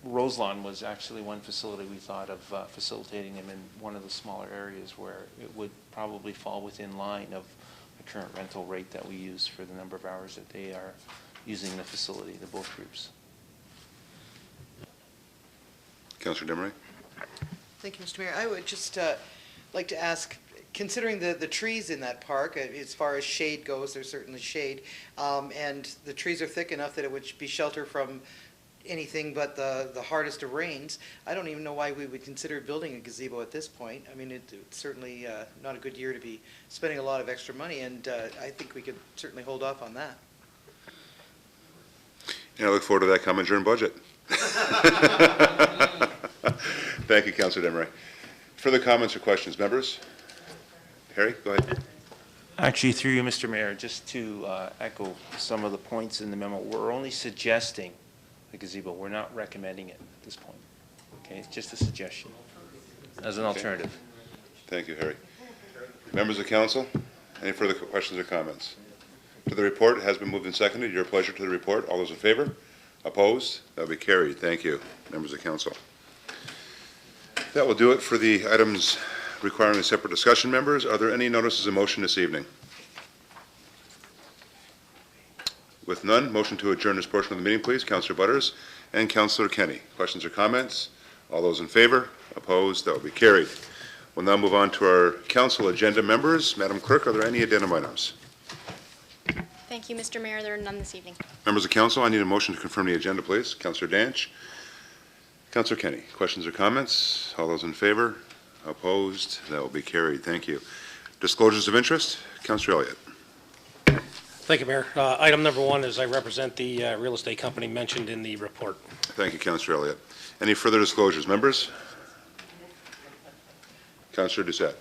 Roselawn was actually one facility we thought of facilitating them in one of the smaller areas where it would probably fall within line of the current rental rate that we use for the number of hours that they are using the facility, the both groups. Councillor Demeray? Thank you, Mr. Mayor. I would just like to ask, considering the trees in that park, as far as shade goes, there's certainly shade, and the trees are thick enough that it would be shelter from anything but the hardest of rains. I don't even know why we would consider building a gazebo at this point. I mean, it's certainly not a good year to be spending a lot of extra money, and I think we could certainly hold off on that. And I look forward to that comment during budget. Thank you, Councillor Demeray. Further comments or questions, members? Harry, go ahead. Actually, through you, Mr. Mayor, just to echo some of the points in the memo, we're only suggesting the gazebo. We're not recommending it at this point. Okay, it's just a suggestion as an alternative. Thank you, Harry. Members of council, any further questions or comments? To the report, it has been moved and seconded. Your pleasure to the report. All those in favor? Opposed? That will be carried. Thank you, members of council. That will do it for the items requiring a separate discussion, members. Are there any notices of motion this evening? With none, motion to adjourn this portion of the meeting, please. Councillor Butters and Councillor Kenny. Questions or comments? All those in favor? Opposed? That will be carried. We'll now move on to our council agenda, members. Madam Clerk, are there any addendum items? Thank you, Mr. Mayor. There are none this evening. Members of council, I need a motion to confirm the agenda, please. Councillor Danch. Councillor Kenny. Questions or comments? All those in favor? Opposed? That will be carried. Thank you. Disclosures of interest? Councillor Elliott. Thank you, Mayor. Item number one is I represent the real estate company mentioned in the report. Thank you, Councillor Elliott. Any further disclosures, members? Councillor Doucette.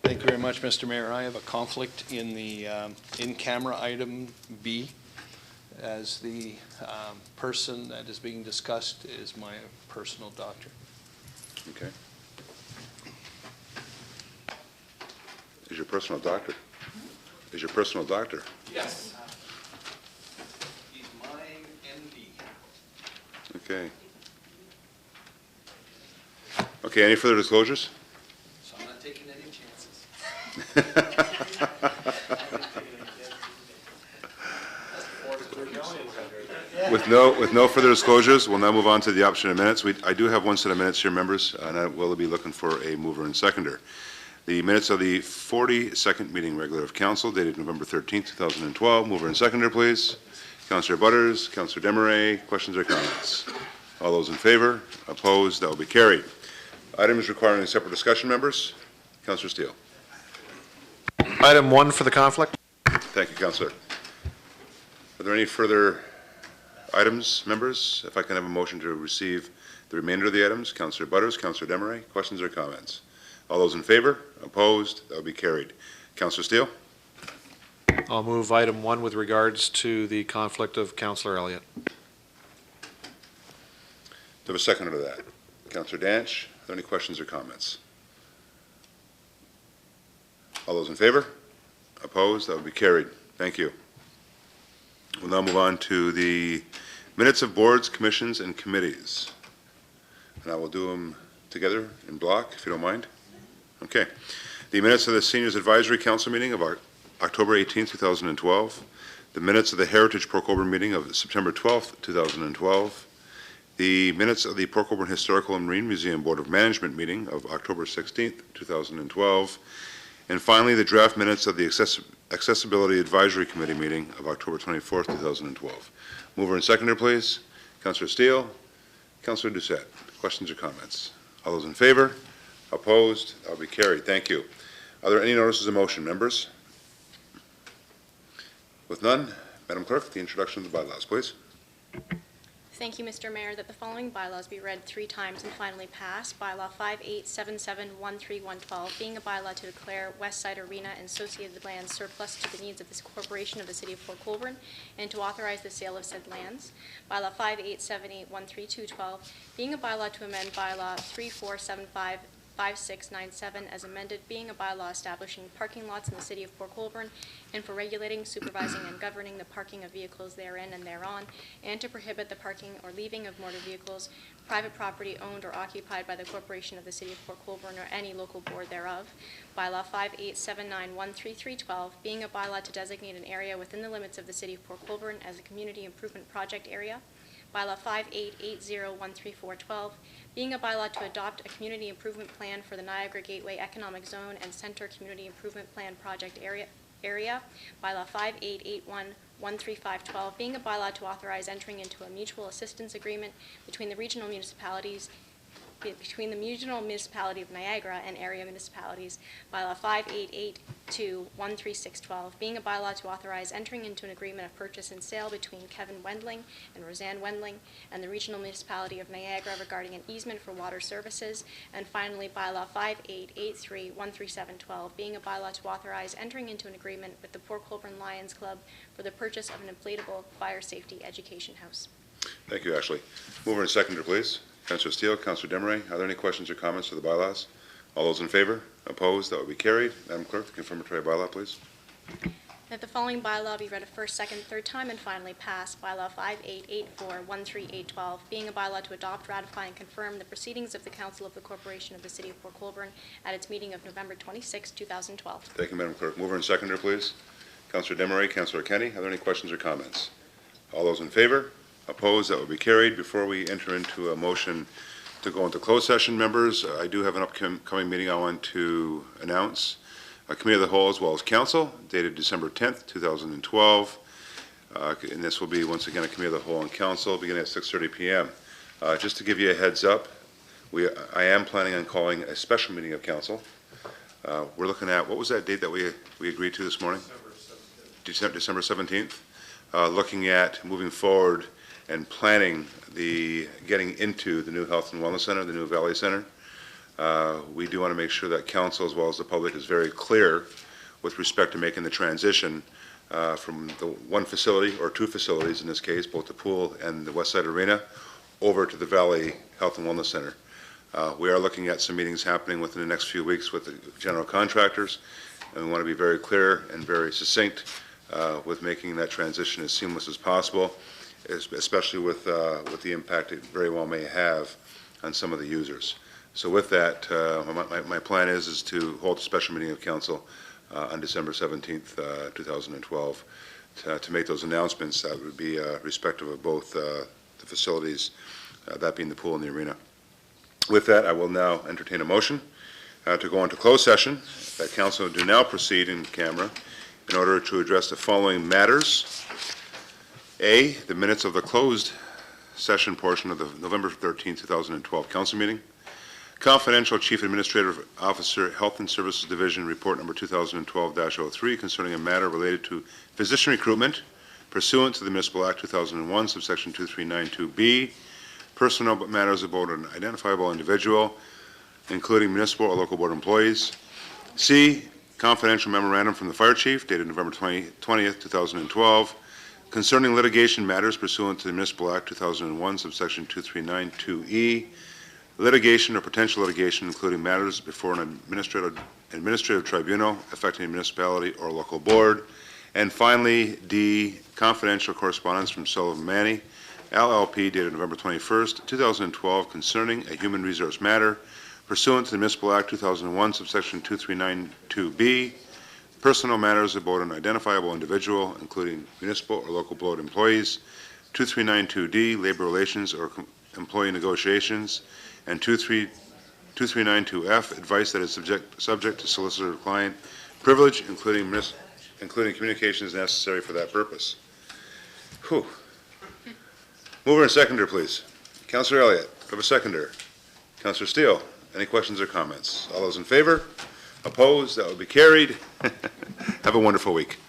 Thank you very much, Mr. Mayor. I have a conflict in the in-camera item B, as the person that is being discussed is my personal doctor. Okay. Is your personal doctor? Is your personal doctor? Yes. He's my MD. Okay. Okay, any further disclosures? So I'm not taking any chances. With no further disclosures, we'll now move on to the option of minutes. I do have one set of minutes here, members, and I will be looking for a mover and seconder. The minutes of the 42nd meeting regular of council dated November 13th, 2012. Mover and seconder, please. Councillor Butters, Councillor Demeray, questions or comments? All those in favor? Opposed? That will be carried. Items requiring a separate discussion, members. Councillor Steele. Item 1 for the conflict. Thank you, Councillor. Are there any further items, members? If I can have a motion to receive the remainder of the items. Councillor Butters, Councillor Demeray, questions or comments? All those in favor? Opposed? That will be carried. Councillor Steele? I'll move item 1 with regards to the conflict of Councillor Elliott. Do I have a seconder to that? Councillor Danch, are there any questions or comments? All those in favor? Opposed? That will be carried. Thank you. We'll now move on to the minutes of boards, commissions, and committees. And I will do them together in block, if you don't mind. Okay. The minutes of the Seniors Advisory Council meeting of October 18, 2012. The minutes of the Heritage Port Colborne meeting of September 12, 2012. The minutes of the Port Colborne Historical and Marine Museum Board of Management meeting of October 16, 2012. And finally, the draft minutes of the Accessibility Advisory Committee meeting of October 24, 2012. Mover and seconder, please. Councillor Steele. Councillor Doucette. Questions or comments? All those in favor? Opposed? That will be carried. Thank you. Are there any notices of motion, members? With none, Madam Clerk, the introduction of the bylaws, please. Thank you, Mr. Mayor, that the following bylaws be read 3 times and finally passed. Bylaw 5877-13112, being a bylaw to declare West Side Arena and associated lands surplus to the needs of this corporation of the City of Port Colborne and to authorize the sale of said lands. Bylaw 5878-13212, being a bylaw to amend Bylaw 3475 5697 as amended, being a bylaw establishing parking lots in the city of Port Colborne and for regulating, supervising, and governing the parking of vehicles therein and thereon, and to prohibit the parking or leaving of motor vehicles, private property owned or occupied by the corporation of the city of Port Colborne or any local board thereof. Bylaw 587913312, being a bylaw to designate an area within the limits of the city of Port Colborne as a community improvement project area. Bylaw 588013412, being a bylaw to adopt a community improvement plan for the Niagara Gateway Economic Zone and Center Community Improvement Plan project area. Bylaw 588113512, being a bylaw to authorize entering into a mutual assistance agreement between the regional municipalities between the Regional Municipality of Niagara and area municipalities. Bylaw 588213612, being a bylaw to authorize entering into an agreement of purchase and sale between Kevin Wendling and Roseanne Wendling and the Regional Municipality of Niagara regarding an easement for water services. And finally, Bylaw 588313712, being a bylaw to authorize entering into an agreement with the Port Colborne Lions Club for the purchase of an inflatable fire safety education house. Thank you, Ashley. Mover and seconder, please. Councilor Steele, Councilor Demeray, are there any questions or comments to the bylaws? All those in favor? Opposed? That will be carried. Madam Clerk, the confirmatory bylaw, please. That the following bylaw be read a first, second, third time and finally passed. Bylaw 588413812, being a bylaw to adopt, ratify, and confirm the proceedings of the Council of the Corporation of the City of Port Colborne at its meeting of November 26, 2012. Thank you, Madam Clerk. Mover and seconder, please. Councilor Demeray, Councilor Kenny, are there any questions or comments? All those in favor? Opposed? That will be carried. Before we enter into a motion to go into closed session, members, I do have an upcoming meeting I want to announce. A committee of the whole as well as council, dated December 10th, 2012. And this will be, once again, a committee of the whole and council, beginning at 6:30 p.m. Just to give you a heads up, I am planning on calling a special meeting of council. We're looking at, what was that date that we agreed to this morning? December 17th. Looking at moving forward and planning getting into the new Health and Wellness Center, the new Valley Center. We do want to make sure that council as well as the public is very clear with respect to making the transition from the one facility, or two facilities in this case, both the pool and the West Side Arena, over to the Valley Health and Wellness Center. We are looking at some meetings happening within the next few weeks with the general contractors, and we want to be very clear and very succinct with making that transition as seamless as possible, especially with the impact it very well may have on some of the users. So with that, my plan is to hold a special meeting of council on December 17th, 2012, to make those announcements that would be respective of both the facilities, that being the pool and the arena. With that, I will now entertain a motion to go into closed session. That council do now proceed in camera in order to address the following matters. A, the minutes of the closed session portion of the November 13, 2012 council meeting. Confidential Chief Administrative Officer, Health and Services Division, report number 2012-03 concerning a matter related to physician recruitment pursuant to the Municipal Act 2001, subsection 2392B, personal matters about an identifiable individual, including municipal or local board employees. C, confidential memorandum from the Fire Chief dated November 20th, 2012, concerning litigation matters pursuant to the Municipal Act 2001, subsection 2392E, litigation or potential litigation, including matters before an administrative tribunal affecting a municipality or local board. And finally, D, confidential correspondence from Sullivan Manny, LLP, dated November 21st, 2012, concerning a human resource matter pursuant to the Municipal Act 2001, subsection 2392B, personal matters about an identifiable individual, including municipal or local board employees, 2392D, labor relations or employee negotiations, and 2392F, advice that is subject to solicitor-client privilege, including communications necessary for that purpose. Whew. Mover and seconder, please. Councillor Elliott, do I have a seconder? Councillor Steele, any questions or comments? All those in favor? Opposed? That will be carried. Have a wonderful week.